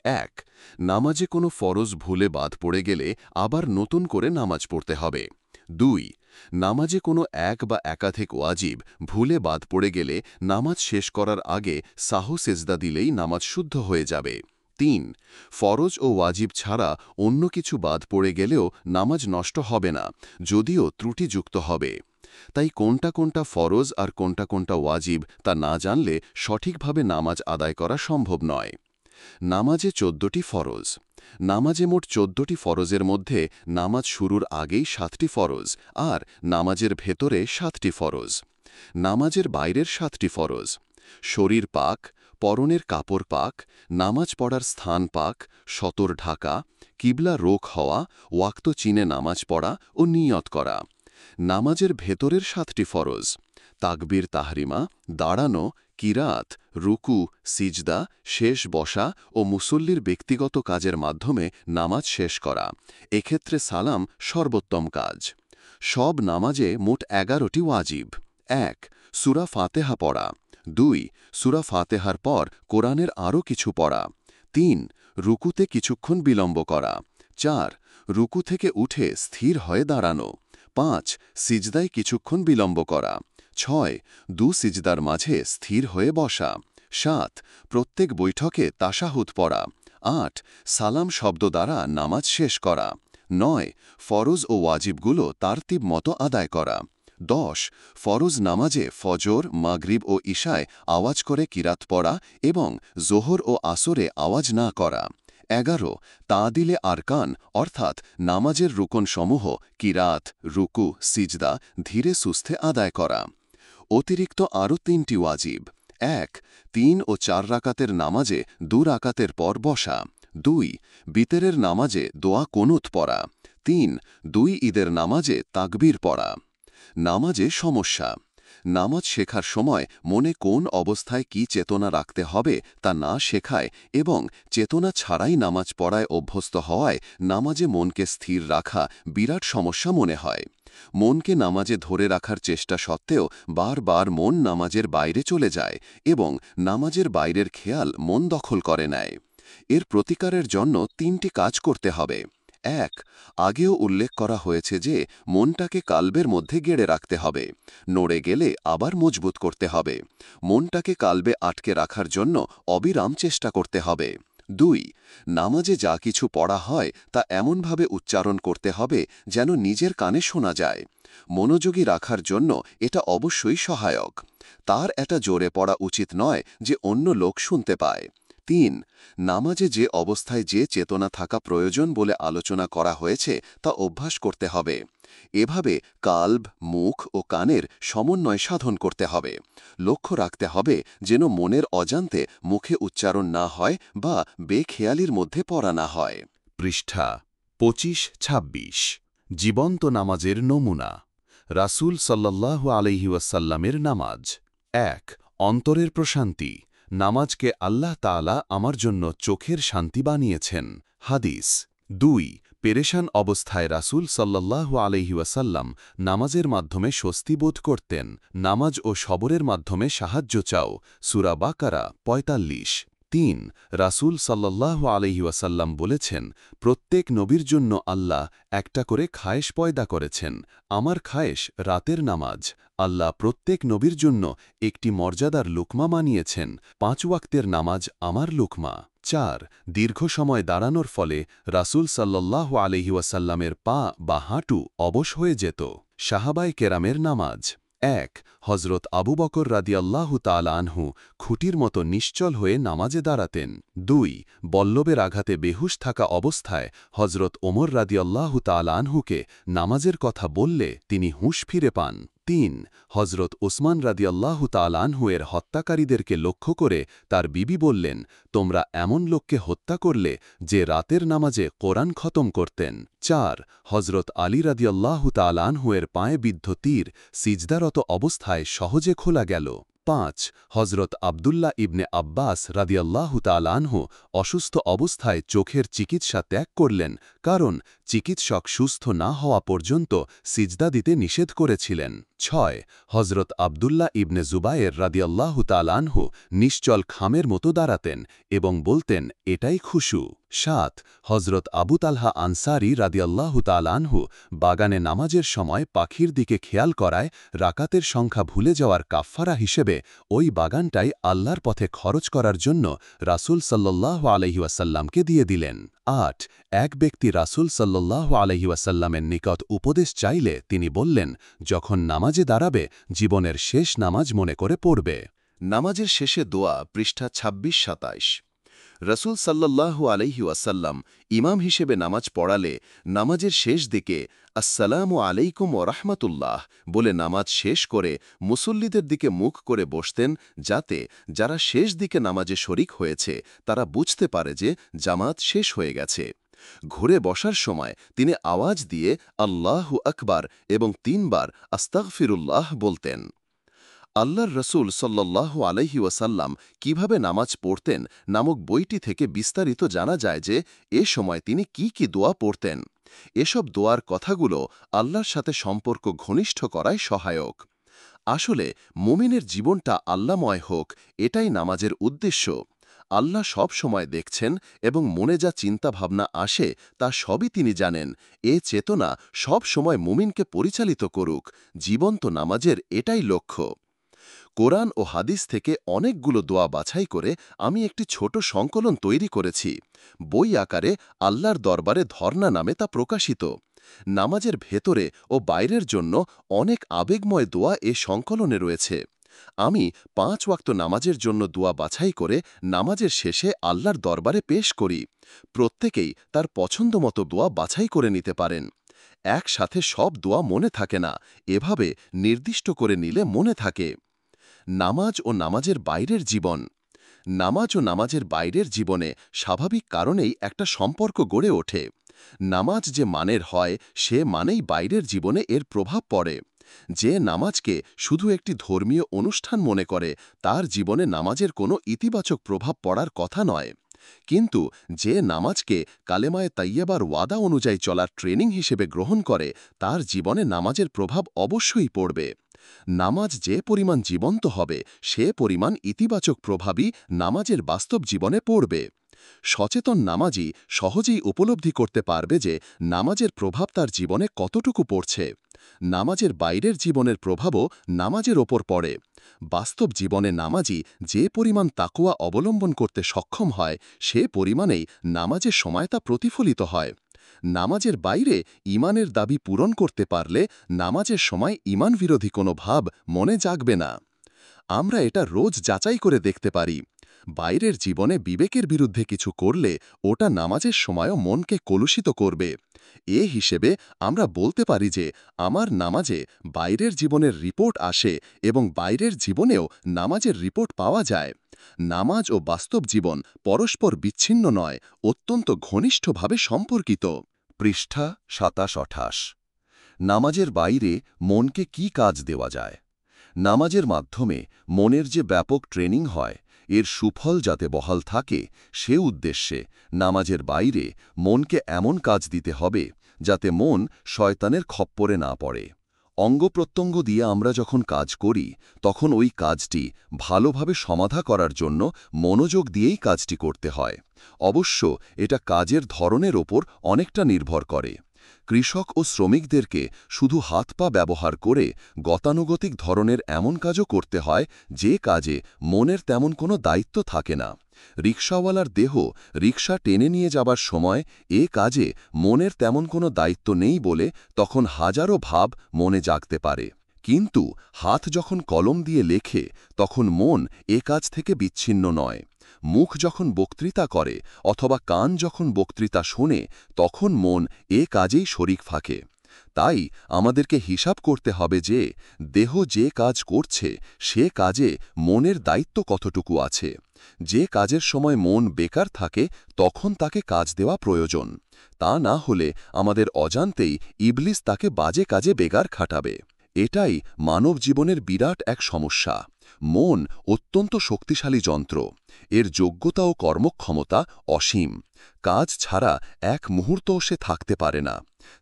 1. নামাজে কোনো ফরজ ভুলে বাদ পড়ে গেলে আবার নতুন করে নামাজ পড়তে হবে। 2. নামাজে কোনো এক বা একাধিক ওয়াজিব ভুলে বাদ পড়ে গেলে নামাজ শেষ করার আগে সাহু সেজদা দিলেই নামাজ শুদ্ধ হয়ে যাবে। 3. ফরজ ও ওয়াজিব ছাড়া অন্য কিছু বাদ পড়ে গেলেও নামাজ নষ্ট হবে না, যদিও ত্রুটিযুক্ত হবে। তাই কোনটা কোনটা ফরজ আর কোনটা কোনটা ওয়াজিব তা না জানলে সঠিকভাবে নামাজ আদায় করা সম্ভব নয়। নামাজে 14টি ফরজ। নামাজে মোট 14টি ফরজের মধ্যে নামাজ শুরুর আগেই 7টি ফরজ আর নামাজের ভেতরে 7টি ফরজ। নামাজের বাইরের 7টি ফরজ: শরীর পাক, পরনের কাপড় পাক, নামাজ পড়ার স্থান পাক, সতর ঢাকা, কিবলা রোখ হওয়া, ওয়াক্ত চিনে নামাজ পড়া ও নিয়ত করা। নামাজের ভেতরের 7টি ফরজ: তাকবীর তাহরিমা, দাঁড়ানো, কিরাত, রুকু, সিজদা, শেষ বসা ও মুসল্লির ব্যক্তিগত কাজের মাধ্যমে নামাজ শেষ করা। এক্ষেত্রে সালাম সর্বোত্তম কাজ। সব নামাজে মোট 11টি ওয়াজিব। 1. সূরা ফাতেহা পড়া। 2. সূরা ফাতেহার পর কোরআনের আরও কিছু পড়া। 3. রুকুতে কিছুক্ষণ বিলম্ব করা। 4. রুকু থেকে উঠে স্থির হয়ে দাঁড়ানো। 5. সিজদায় কিছুক্ষণ বিলম্ব করা। 6. সিজদার মাঝে স্থির হয়ে বসা। 7. প্রত্যেক বৈঠকে তাশাহুদ পড়া। 8. সালাম শব্দ দ্বারা নামাজ শেষ করা। 9. ফরজ ও ওয়াজিবগুলো তারতিব মতো আদায় করা। 10. ফরজ নামাজে ফজর, মাগরিব ও ইশায় আওয়াজ করে কিরাত পড়া এবং জোহর ও আসরে আওয়াজ না করা। 11. তাদিলে আরকান অর্থাৎ নামাজের রুকনসমূহ কিরাত, রুকু, সিজদা ধীরে সুস্থে আদায় করা। অতিরিক্ত আরও 3টি ওয়াজিব। 1. 3 ও 4 রাকাতের নামাজে 2 রাকাতের পর বসা। 2. বিতরের নামাজে দোয়া কুনুত পড়া। 3. 2 ঈদের নামাজে তাকবীর পড়া। নামাজে সমস্যা। নামাজ শেখার সময় মনে কোন অবস্থায় কি চেতনা রাখতে হবে তা না শেখায় এবং চেতনা ছাড়াই নামাজ পড়ায় অভ্যস্ত হওয়ায় নামাজে মনকে স্থির রাখা বিরাট সমস্যা মনে হয়। মনকে নামাজে ধরে রাখার চেষ্টা সত্ত্বেও বারবার মন নামাজের বাইরে চলে যায় এবং নামাজের বাইরের খেয়াল মন দখল করে নেয়। এর প্রতিকারের জন্য 3টি কাজ করতে হবে। 1. আগেও উল্লেখ করা হয়েছে যে মনটাকে কালবের মধ্যে গেড়ে রাখতে হবে। নড়ে গেলে আবার মজবুত করতে হবে। মনটাকে কালবে আটকে রাখার জন্য অবিরাম চেষ্টা করতে হবে। 2. নামাজে যা কিছু পড়া হয় তা এমনভাবে উচ্চারণ করতে হবে যেন নিজের কানে শোনা যায়। মনোযোগী রাখার জন্য এটা অবশ্যই সহায়ক। তার এটা জোরে পড়া উচিত নয় যে অন্য লোক শুনতে পায়। 3. নামাজে যে অবস্থায় যে চেতনা থাকা প্রয়োজন বলে আলোচনা করা হয়েছে তা অভ্যাস করতে হবে। এভাবে কাল্ব, মুখ ও কানের সমন্বয় সাধন করতে হবে। লক্ষ্য রাখতে হবে যেন মনের অজান্তে মুখে উচ্চারণ না হয় বা বেখেয়ালির মধ্যে পড়া না হয়। পৃষ্ঠা 25-26 জীবন্ত নামাজের নমুনা। রাসূল সাল্লাল্লাহু আলাইহি ওয়াসাল্লামের নামাজ। 1. অন্তরের প্রশান্তি। নামাজকে আল্লাহ তাআলা আমার জন্য চোখের শান্তি বানিয়েছেন। হাদিস। 2. পেরেশান অবস্থায় রাসূল সাল্লাল্লাহু আলাইহি ওয়াসাল্লাম নামাজের মাধ্যমে স্বস্তি বোধ করতেন। নামাজ ও সবরের মাধ্যমে সাহায্য চাও। সূরা বাকারা 45। 3. রাসূল সাল্লাল্লাহু আলাইহি ওয়াসাল্লাম বলেছেন, প্রত্যেক নবীর জন্য আল্লাহ একটা করে খায়েশ পয়দা করেছেন। আমার খায়েশ রাতের নামাজ। আল্লাহ প্রত্যেক নবীর জন্য একটি মর্যাদার লুকমা মানিয়েছেন। 5 ওয়াক্তের নামাজ আমার লুকমা। 4. দীর্ঘ সময় দাঁড়ানোর ফলে রাসূল সাল্লাল্লাহু আলাইহি ওয়াসাল্লামের পা বা হাঁটু অবশ হয়ে যেত। সাহাবায়ে কেরামের নামাজ। 1. হজরত আবু বকর রাদিয়াল্লাহু তাআলা আনহু খুঁটির মতো নিশ্চল হয়ে নামাজে দাঁড়াতেন। 2. বল্লবের আঘাতে বেহুশ থাকা অবস্থায় হজরত ওমর রাদিয়াল্লাহু তাআলা আনহুকে নামাজের কথা বললে তিনি হুঁশ ফিরে পান। 3. হজরত ওসমান রাদিয়াল্লাহু তাআলা আনহু এর হত্যাকারীদেরকে লক্ষ্য করে তার বিবি বললেন, তোমরা এমন লোককে হত্যা করলে যে রাতের নামাজে কোরআন খতম করতেন। 4. হজরত আলী রাদিয়াল্লাহু তাআলা আনহু এর পায়ে বিদ্ধ তীর সিজদারত অবস্থায় সহজে খোলা গেল। 5. হজরত আবদুল্লাহ ইবনে আব্বাস রাদিয়াল্লাহু তাআলা আনহু অসুস্থ অবস্থায় চোখের চিকিৎসা ত্যাগ করলেন, কারণ চিকিৎসক সুস্থ না হওয়া পর্যন্ত সিজদা দিতে নিষেধ করেছিলেন। 6. হজরত আবদুল্লাহ ইবনে জুবায়ের রাদিয়াল্লাহু তাআলা আনহু নিশ্চল খামের মতো দাঁড়াতেন এবং বলতেন, এটাই খুশু। 7. হজরত আবু তালহা আনসারী রাদিয়াল্লাহু তাআলা আনহু বাগানে নামাজের সময় পাখির দিকে খেয়াল করায় রাকাতের সংখ্যা ভুলে যাওয়ার কাফফারা হিসেবে ওই বাগানটাই আল্লাহর পথে খরচ করার জন্য রাসূল সাল্লাল্লাহু আলাইহি ওয়াসাল্লামকে দিয়ে দিলেন। 8. এক ব্যক্তি রাসূল সাল্লাল্লাহু আলাইহি ওয়াসাল্লামের নিকট উপদেশ চাইলে তিনি বললেন, যখন নামাজে দাঁড়াবে জীবনের শেষ নামাজ মনে করে পড়বে। নামাজের শেষে দোয়া। পৃষ্ঠা 26-27 রাসূল সাল্লাল্লাহু আলাইহি ওয়াসাল্লাম ইমাম হিসেবে নামাজ পড়ালে নামাজের শেষ দিকে আসসালামু আলাইকুম ওয়া রাহমাতুল্লাহ বলে নামাজ শেষ করে মুসল্লিদের দিকে মুখ করে বসতেন, যাতে যারা শেষ দিকে নামাজে শরিক হয়েছে তারা বুঝতে পারে যে জামাত শেষ হয়ে গেছে। ঘুরে বসার সময় তিনি আওয়াজ দিয়ে আল্লাহু আকবার এবং 3 বার আস্তাগফিরুল্লাহ বলতেন। আল্লাহর রসুল সাল্লাল্লাহু আলাইহি ওয়াসাল্লাম কিভাবে নামাজ পড়তেন নামক বইটি থেকে বিস্তারিত জানা যায় যে এ সময় তিনি কি দোয়া পড়তেন। এসব দোয়ার কথাগুলো আল্লাহর সাথে সম্পর্ক ঘনিষ্ঠ করায় সহায়ক। আসলে মুমিনের জীবনটা আল্লাহময় হোক, এটাই নামাজের উদ্দেশ্য। আল্লাহ সব সময় দেখছেন এবং মনে যা চিন্তাভাবনা আসে তা সবই তিনি জানেন। এ চেতনা সব সময় মুমিনকে পরিচালিত করুক। জীবন্ত নামাজের এটাই লক্ষ্য। কোরআন ও হাদিস থেকে অনেকগুলো দোয়া বাছাই করে আমি একটি ছোট সংকলন তৈরি করেছি। বই আকারে আল্লাহর দরবারে ধর্ণা নামে তা প্রকাশিত। নামাজের ভেতরে ও বাইরের জন্য অনেক আবেগময় দোয়া এ সংকলনে রয়েছে। আমি 5 ওয়াক্ত নামাজের জন্য দোয়া বাছাই করে নামাজের শেষে আল্লাহর দরবারে পেশ করি। প্রত্যেকেই তার পছন্দমতো দোয়া বাছাই করে নিতে পারেন। একসাথে সব দোয়া মনে থাকে না, এভাবে নির্দিষ্ট করে নিলে মনে থাকে। নামাজ ও নামাজের বাইরের জীবন। নামাজ ও নামাজের বাইরের জীবনে স্বাভাবিক কারণেই একটা সম্পর্ক গড়ে ওঠে। নামাজ যে মানের হয় সে মানেই বাইরের জীবনে এর প্রভাব পড়ে। যে নামাজকে শুধু একটি ধর্মীয় অনুষ্ঠান মনে করে তার জীবনে নামাজের কোনো ইতিবাচক প্রভাব পড়ার কথা নয়। কিন্তু যে নামাজকে কালেমায়ে তাইয়্যিবার ওয়াদা অনুযায়ী চলার ট্রেনিং হিসেবে গ্রহণ করে তার জীবনে নামাজের প্রভাব অবশ্যই পড়বে। নামাজ যে পরিমাণ জীবন্ত হবে সে পরিমাণ ইতিবাচক প্রভাবই নামাজের বাস্তব জীবনে পড়বে। সচেতন নামাজি সহজেই উপলব্ধি করতে পারবে যে নামাজের প্রভাব তার জীবনে কতটুকু পড়ছে। নামাজের বাইরের জীবনের প্রভাবও নামাজের ওপর পড়ে। বাস্তব জীবনে নামাজি যে পরিমাণ তাকওয়া অবলম্বন করতে সক্ষম হয় সে পরিমাণেই নামাজের সময় তা প্রতিফলিত হয়। নামাজের বাইরে ঈমানের দাবি পূরণ করতে পারলে নামাজের সময় ঈমান বিরোধী কোনো ভাব মনে জাগবে না। আমরা এটা রোজ যাচাই করে দেখতে পারি। বাইরের জীবনে বিবেকের বিরুদ্ধে কিছু করলে ওটা নামাজের সময়ও মনকে কলুষিত করবে। এ হিসেবে আমরা বলতে পারি যে আমার নামাজে বাইরের জীবনের রিপোর্ট আসে এবং বাইরের জীবনেও নামাজের রিপোর্ট পাওয়া যায়। নামাজ ও বাস্তব জীবন পরস্পর বিচ্ছিন্ন নয়, অত্যন্ত ঘনিষ্ঠভাবে সম্পর্কিত। পৃষ্ঠা ২৭-২৮। নামাজের বাইরে মনকে কি কাজ দেওয়া যায়? নামাজের মাধ্যমে মনের যে ব্যাপক ট্রেনিং হয় এর সুফল যাতে বহাল থাকে সে উদ্দেশ্যে নামাজের বাইরে মনকে এমন কাজ দিতে হবে যাতে মন শয়তানের খপ্পরে না পড়ে। অঙ্গপ্রত্যঙ্গ দিয়ে আমরা যখন কাজ করি তখন ওই কাজটি ভালোভাবে সমাধা করার জন্য মনোযোগ দিয়েই কাজটি করতে হয়। অবশ্য এটা কাজের ধরনের ওপর অনেকটা নির্ভর করে। কৃষক ও শ্রমিকদেরকে শুধু হাত পা ব্যবহার করে গতানুগতিক ধরনের এমন কাজও করতে হয় যে কাজে মনের তেমন কোনো দায়িত্ব থাকে না। রিকশাওয়ালার দেহ রিকশা টেনে নিয়ে যাবার সময় এ কাজে মনের তেমন কোনো দায়িত্ব নেই বলে তখন হাজারো ভাব মনে জাগতে পারে। কিন্তু হাত যখন কলম দিয়ে লেখে তখন মন এ কাজ থেকে বিচ্ছিন্ন নয়। মুখ যখন বক্তৃতা করে অথবা কান যখন বক্তৃতা শোনে তখন মন এ কাজেই শরিক থাকে। তাই আমাদেরকে হিসাব করতে হবে যে দেহ যে কাজ করছে সে কাজে মনের দায়িত্ব কতটুকু আছে। যে কাজের সময় মন বেকার থাকে তখন তাকে কাজ দেওয়া প্রয়োজন। তা না হলে আমাদের অজান্তেই ইবলিস তাকে বাজে কাজে বেগার খাটাবে। এটাই মানব জীবনের বিরাট এক সমস্যা। মন অত্যন্ত শক্তিশালী যন্ত্র। এর যোগ্যতা ও কর্মক্ষমতা অসীম। কাজ ছাড়া এক মুহূর্তও সে থাকতে পারে না।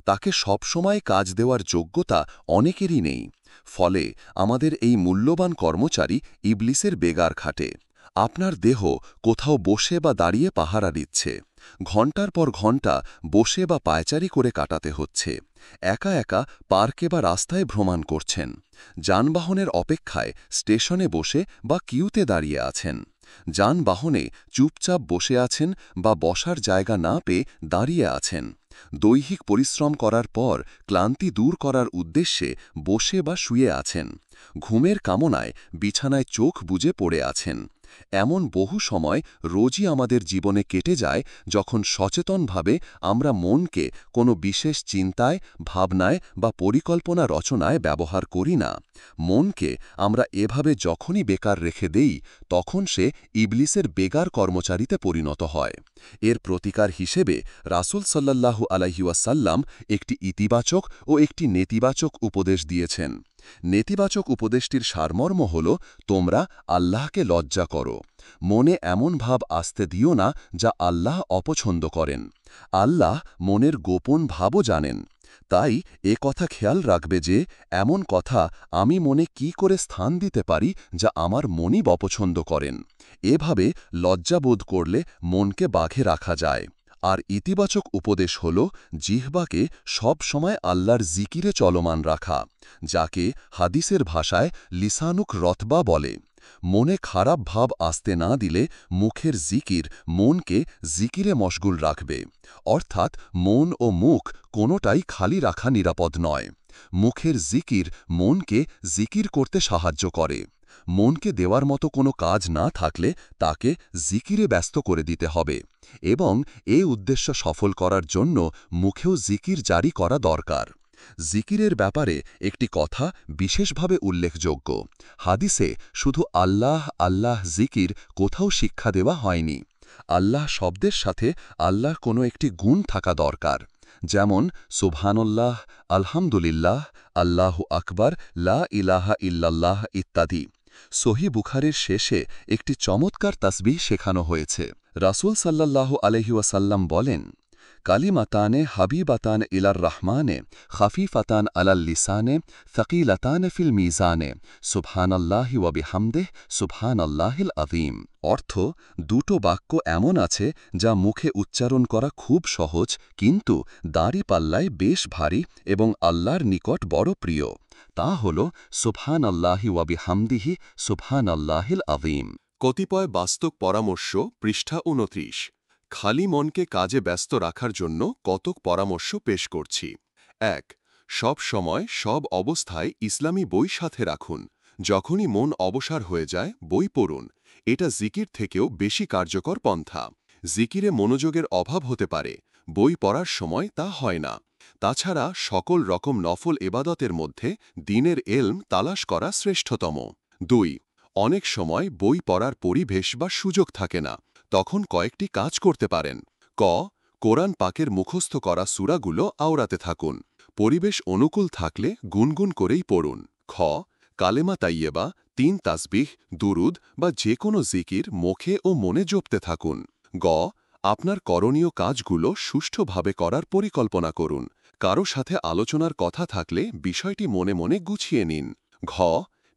তাকে সবসময় কাজ দেওয়ার যোগ্যতা অনেকেরই নেই। ফলে আমাদের এই মূল্যবান কর্মচারী ইবলিসের বেগার খাটে। আপনার দেহ কোথাও বসে বা দাঁড়িয়ে পাহারা দিচ্ছে। ঘণ্টার পর ঘণ্টা বসে বা পায়চারি করে কাটাতে হচ্ছে। একা একা পার্কে বা রাস্তায় ভ্রমণ করছেন। যানবাহনের অপেক্ষায় স্টেশনে বসে বা কিউতে দাঁড়িয়ে আছেন। যানবাহনে চুপচাপ বসে আছেন বা বসার জায়গা না পেয়ে দাঁড়িয়ে আছেন। দৈহিক পরিশ্রম করার পর ক্লান্তি দূর করার উদ্দেশ্যে বসে বা শুয়ে আছেন। ঘুমের কামনায় বিছানায় চোখ বুজে পড়ে আছেন। এমন বহু সময় রোজই আমাদের জীবনে কেটে যায় যখন সচেতনভাবে আমরা মনকে কোনো বিশেষ চিন্তায়, ভাবনায় বা পরিকল্পনা রচনায় ব্যবহার করি না। মনকে আমরা এভাবে যখনই বেকার রেখে দেই তখন সে ইবলিসের বেগার কর্মচারীতে পরিণত হয়। এর প্রতিকার হিসেবে রাসূল সাল্লাল্লাহু আলাইহি ওয়াসাল্লাম একটি ইতিবাচক ও একটি নেতিবাচক উপদেশ দিয়েছেন। নেতিবাচক উপদেশটির সারমর্ম হল, তোমরা আল্লাহকে লজ্জা করো। মনে এমন ভাব আসতে দিও না যা আল্লাহ অপছন্দ করেন। আল্লাহ মনের গোপন ভাবও জানেন। তাই এ কথা খেয়াল রাখবে যে এমন কথা আমি মনে কি করে স্থান দিতে পারি যা আমার মনই অপছন্দ করেন। এভাবে লজ্জাবোধ করলে মনকে বাঘে রাখা যায়। আর ইতিবাচক উপদেশ হল জিহ্বাকে সব সময় আল্লাহর জিকিরে চলমান রাখা, যাকে হাদিসের ভাষায় লিসানুক রতবা বলে। মনে খারাপ ভাব আসতে না দিলে মুখের জিকির মনকে জিকিরে মশগুল রাখবে। অর্থাৎ মন ও মুখ কোনোটাই খালি রাখা নিরাপদ নয়। মুখের জিকির মনকে জিকির করতে সাহায্য করে। মনকে দেওয়ার মতো কোনো কাজ না থাকলে তাকে জিকিরে ব্যস্ত করে দিতে হবে এবং এই উদ্দেশ্য সফল করার জন্য মুখেও জিকির জারি করা দরকার। জিকিরের ব্যাপারে একটি কথা বিশেষভাবে উল্লেখযোগ্য। হাদিসে শুধু আল্লাহ আল্লাহ জিকির কোথাও শিক্ষা দেওয়া হয়নি। আল্লাহ শব্দের সাথে আল্লাহর কোনো একটি গুণ থাকা দরকার। যেমন সুবহানাল্লাহ, আলহামদুলিল্লাহ, আল্লাহু আকবার, লা ইলাহা ইল্লাল্লাহ ইত্যাদি। সহি বুখারীর শেষে একটি চমৎকার তাসবিহ শেখানো হয়েছে। রাসূল সাল্লাল্লাহু আলাইহি ওয়াসাল্লাম বলেন, কালিমাতানে হাবিবাতান ইলার রহমানে খাফিফাতান আলাল লিসানে থকিলাতান ফিল মিজানে সুবহানাল্লাহি ওয়া বিহামদিহি সুবহানাল্লাহিল আযীম। অর্থ, দুটো বাক্য এমন আছে যা মুখে উচ্চারণ করা খুব সহজ, কিন্তু দাঁড়িপাল্লায় বেশ ভারী এবং আল্লাহর নিকট বড় প্রিয়। তা হল সুবহানাল্লাহি ওয়া বিহামদিহি সুবহানাল্লাহিল আযীম। কতিপয় বাস্তব পরামর্শ, পৃষ্ঠা ২৯। খালি মনকে কাজে ব্যস্ত রাখার জন্য কতক পরামর্শ পেশ করছি। ১। সব সময় সব অবস্থায় ইসলামী বই সাথে রাখুন। যখনই মন অবসার হয়ে যায়, বই পড়ুন। এটা জিকির থেকেও বেশি কার্যকর পন্থা। জিকিরে মনোযোগের অভাব হতে পারে, বই পড়ার সময় তা হয় না। তাছাড়া সকল রকম নফল এবাদতের মধ্যে দ্বীনের এলম তালাশ করা শ্রেষ্ঠতম। ২। অনেক সময় বই পড়ার পরিবেশ বা সুযোগ থাকে না, তখন কয়েকটি কাজ করতে পারেন। ক। কোরআন পাকের মুখস্থ করা সূরাগুলো আওড়াতে থাকুন। পরিবেশ অনুকূল থাকলে গুনগুন করেই পড়ুন। খ। কালেমা তাইয়েবা, ৩ তাসবিহ, দুরুদ বা যে কোনো জিকির মুখে ও মনে জপতে থাকুন। গ। আপনার করণীয় কাজগুলো সুষ্ঠুভাবে করার পরিকল্পনা করুন। কারো সাথে আলোচনার কথা থাকলে বিষয়টি মনে মনে গুছিয়ে নিন। ঘ।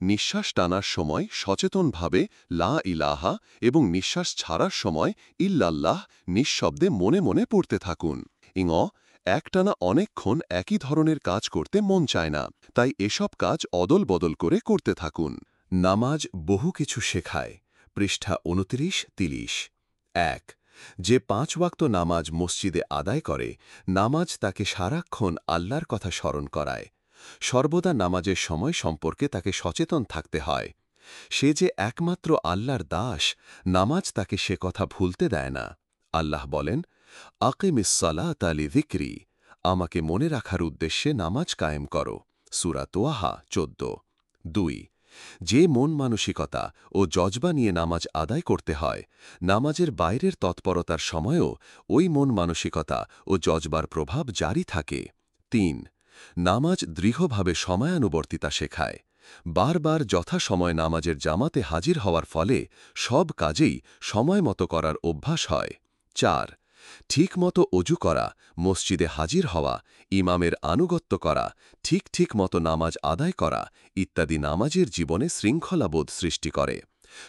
নিঃশ্বাস টানার সময় সচেতনভাবে লা ইলাহা এবং নিঃশ্বাস ছাড়ার সময় ইল্লাল্লাহ নিঃশব্দে মনে মনে পড়তে থাকুন। ইঙ। একটানা অনেকক্ষণ একই ধরনের কাজ করতে মন চায় না, তাই এসব কাজ অদল বদল করে করতে থাকুন। নামাজ বহু কিছু শেখায়। পৃষ্ঠা ২৯-৩০। ১। যে ৫ ওয়াক্ত নামাজ মসজিদে আদায় করে, নামাজ তাকে সারাক্ষণ আল্লাহর কথা স্মরণ করায়। সর্বদা নামাজের সময় সম্পর্কে তাকে সচেতন থাকতে হয়। সে যে একমাত্র আল্লাহর দাস, নামাজ তাকে সে কথা ভুলতে দেয় না। আল্লাহ বলেন, আকিমিস সালাতা লিযিকরি, আমাকে মনে রাখার উদ্দেশ্যে নামাজ কায়েম করো। সূরা তোয়াহা ১৪। ২। যে মন মানসিকতা ও জজবা নিয়ে নামাজ আদায় করতে হয়, নামাজের বাইরের তৎপরতার সময়ও ওই মন মানসিকতা ও জজবার প্রভাব জারি থাকে। ৩। নামাজ দৃঢ়ভাবে সময়ানুবর্তিতা শেখায়। বারবার যথাসময় নামাজের জামাতে হাজির হওয়ার ফলে সব কাজেই সময় মতো করার অভ্যাস হয়। ৪। ঠিকমতো অজু করা, মসজিদে হাজির হওয়া, ইমামের আনুগত্য করা, ঠিক মতো নামাজ আদায় করা ইত্যাদি নামাজের জীবনে শৃঙ্খলাবোধ সৃষ্টি করে।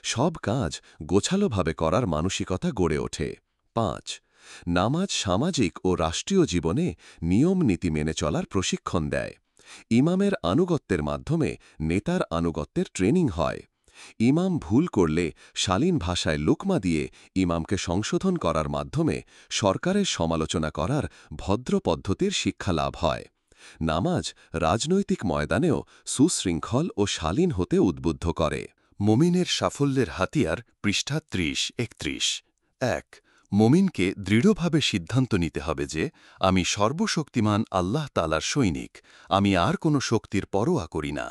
সব কাজ গোছালোভাবে করার মানসিকতা গড়ে ওঠে। ৫। নামাজ সামাজিক ও রাষ্ট্রীয় জীবনে নিয়ম নীতি মেনে চলার প্রশিক্ষণ দেয়। ইমামের আনুগত্যের মাধ্যমে নেতার আনুগত্যের ট্রেনিং হয়। ইমাম ভুল করলে শালীন ভাষায় লুকমা দিয়ে ইমামকে সংশোধন করার মাধ্যমে সরকারের সমালোচনা করার ভদ্র পদ্ধতির শিক্ষা লাভ হয়। নামাজ রাজনৈতিক ময়দানেও সুশৃঙ্খল ও শালীন হতে উদ্বুদ্ধ করে। মুমিনের সাফল্যের হাতিয়ার, পৃষ্ঠা ৩০-৩১। ১। মুমিনকে দৃঢ়ভাবে সিদ্ধান্ত নিতে হবে যে, আমি সর্বশক্তিমান আল্লাহ তাআলার সৈনিক, আমি আর কোনো শক্তির পরোয়া করি না।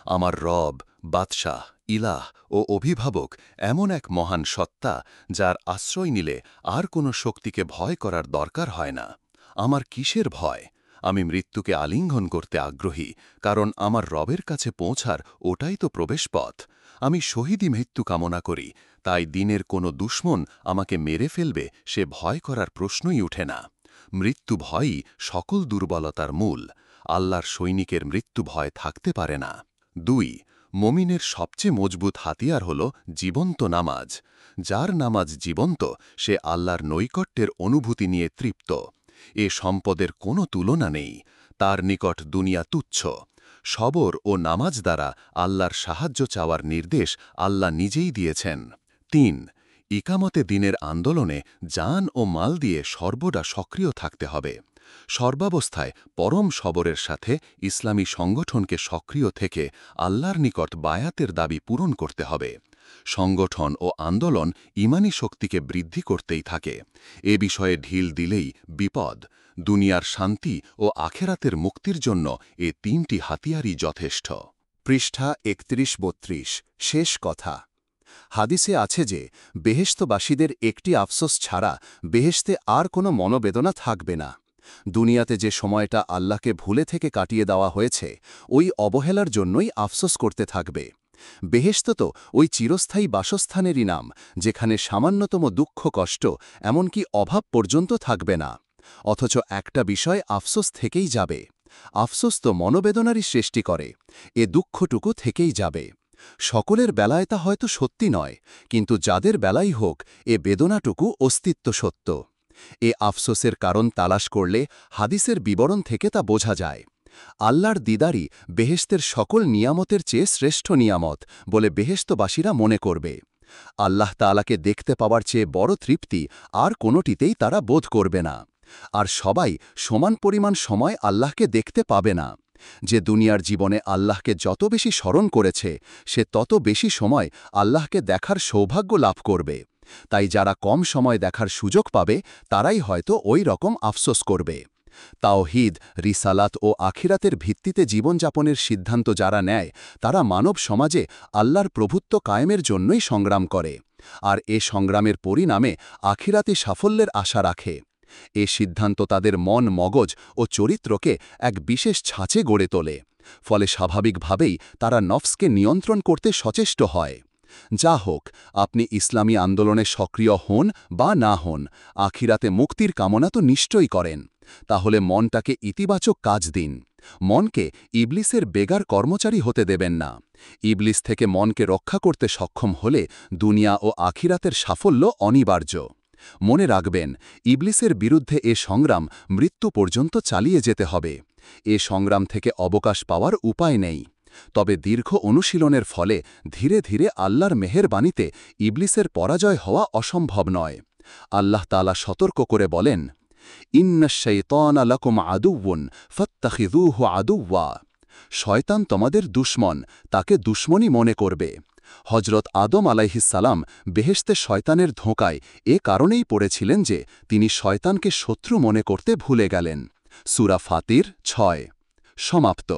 আমার রব, বাদশাহ, ইলাহ ও অভিভাবক এমন এক মহান সত্তা, যার আশ্রয় নিলে আর কোনো শক্তিকে ভয় করার দরকার হয় না। আমার কিসের ভয়? আমি মৃত্যুকে আলিঙ্গন করতে আগ্রহী, কারণ আমার রবের কাছে পৌঁছার ওটাই তো প্রবেশপথ। আমি শহীদি মৃত্যু কামনা করি, তাই দিনের কোনো দুশমন আমাকে মেরে ফেলবে সে ভয় করার প্রশ্নই ওঠে না। মৃত্যু ভয়ই সকল দুর্বলতার মূল। আল্লাহর সৈনিকের মৃত্যু ভয় থাকতে পারে না। ২। মুমিনের সবচেয়ে মজবুত হাতিয়ার হল জীবন্ত নামাজ। যার নামাজ জীবন্ত, সে আল্লাহর নৈকট্যের অনুভূতি নিয়ে তৃপ্ত। এ সম্পদের কোনো তুলনা নেই। তার নিকট দুনিয়া তুচ্ছ। সবর ও নামাজ দ্বারা আল্লাহর সাহায্য চাওয়ার নির্দেশ আল্লাহ নিজেই দিয়েছেন। ৩। ইকামতে দিনের আন্দোলনে জান ও মাল দিয়ে সর্বদা সক্রিয় থাকতে হবে। সর্বাবস্থায় পরম সবরের সাথে ইসলামী সংগঠনকে সক্রিয় থেকে আল্লাহর নিকট বায়াতের দাবি পূরণ করতে হবে। সংগঠন ও আন্দোলন ইমানি শক্তিকে বৃদ্ধি করতেই থাকে। এ বিষয়ে ঢিল দিলেই বিপদ। দুনিয়ার শান্তি ও আখেরাতের মুক্তির জন্য এ ৩টি হাতিয়ারই যথেষ্ট। পৃষ্ঠা ৩১-৩২। শেষ কথা। হাদিসে আছে যে, বেহেশতবাসীদের একটি আফসোস ছাড়া বেহেশতে আর কোনো মনোবেদনা থাকবে না। দুনিয়াতে যে সময়টা আল্লাহকে ভুলে থেকে কাটিয়ে দেওয়া হয়েছে ওই অবহেলার জন্যই আফসোস করতে থাকবে। বেহেশত তো ওই চিরস্থায়ী বাসস্থানেরই নাম, যেখানে সামান্যতম দুঃখ কষ্ট এমনকি অভাব পর্যন্ত থাকবে না। অথচ একটা বিষয় আফসোস থেকেই যাবে। আফসোস তো মনোবেদনারই সৃষ্টি করে, এ দুঃখটুকু থেকেই যাবে। সকলের বেলায় তা হয়তো সত্যি নয়, কিন্তু যাদের বেলাই হোক এ বেদনাটুকু অস্তিত্ব সত্য। এ আফসোসের কারণ তালাশ করলে হাদিসের বিবরণ থেকে তা বোঝা যায়। আল্লাহর দিদারই বেহেশতের সকল নিয়ামতের চেয়ে শ্রেষ্ঠ নিয়ামত বলে বেহেশতবাসীরা মনে করবে। আল্লাহ তাআলাকে দেখতে পাওয়ার চেয়ে বড় তৃপ্তি আর কোনোটিতেই তারা বোধ করবে না। আর সবাই সমান পরিমাণ সময় আল্লাহকে দেখতে পাবে না। যে দুনিয়ার জীবনে আল্লাহকে যত বেশি স্মরণ করেছে সে তত বেশি সময় আল্লাহকে দেখার সৌভাগ্য লাভ করবে। তাই যারা কম সময় দেখার সুযোগ পাবে তারাই হয়তো ওই রকম আফসোস করবে। তাওহীদ, রিসালাত ও আখিরাতের ভিত্তিতে জীবনযাপনের সিদ্ধান্ত যারা নেয় তারা মানব সমাজে আল্লাহর প্রভুত্ব কায়েমের জন্যই সংগ্রাম করে, আর এ সংগ্রামের পরিণামে আখিরাতে সাফল্যের আশা রাখে। এ সিদ্ধান্ত তাদের মন, মগজ ও চরিত্রকে এক বিশেষ ছাঁচে গড়ে তোলে। ফলে স্বাভাবিকভাবেই তারা নফসকে নিয়ন্ত্রণ করতে সচেষ্ট হয়। যা হোক, আপনি ইসলামী আন্দোলনে সক্রিয় হন বা না হন, আখিরাতে মুক্তির কামনা তো নিশ্চয়ই করেন। তাহলে মনটাকে ইতিবাচক কাজ দিন। মনকে ইবলিসের বেগার কর্মচারী হতে দেবেন না। ইবলিস থেকে মনকে রক্ষা করতে সক্ষম হলে দুনিয়া ও আখিরাতের সাফল্য অনিবার্য। মনে রাখবেন, ইবলিসের বিরুদ্ধে এ সংগ্রাম মৃত্যু পর্যন্ত চালিয়ে যেতে হবে। এ সংগ্রাম থেকে অবকাশ পাওয়ার উপায় নেই। তবে দীর্ঘ অনুশীলনের ফলে ধীরে ধীরে আল্লাহর মেহেরবাণীতে ইবলিসের পরাজয় হওয়া অসম্ভব নয়। আল্লাহ তাআলা সতর্ক করে বলেন, ইন্নাশ শাইতানা লাকুম আদুউন ফাত্তাখিযূহু আদুওয়া। শয়তান তোমাদের দুশমন, তাকে দুশমনই মনে করবে। হজরত আদম আলাইহিসসালাম বেহেশতে শয়তানের ধোঁকায় এ কারণেই পড়েছিলেন যে তিনি শয়তানকে শত্রু মনে করতে ভুলে গেলেন। সূরা ফাতির 6। সমাপ্ত।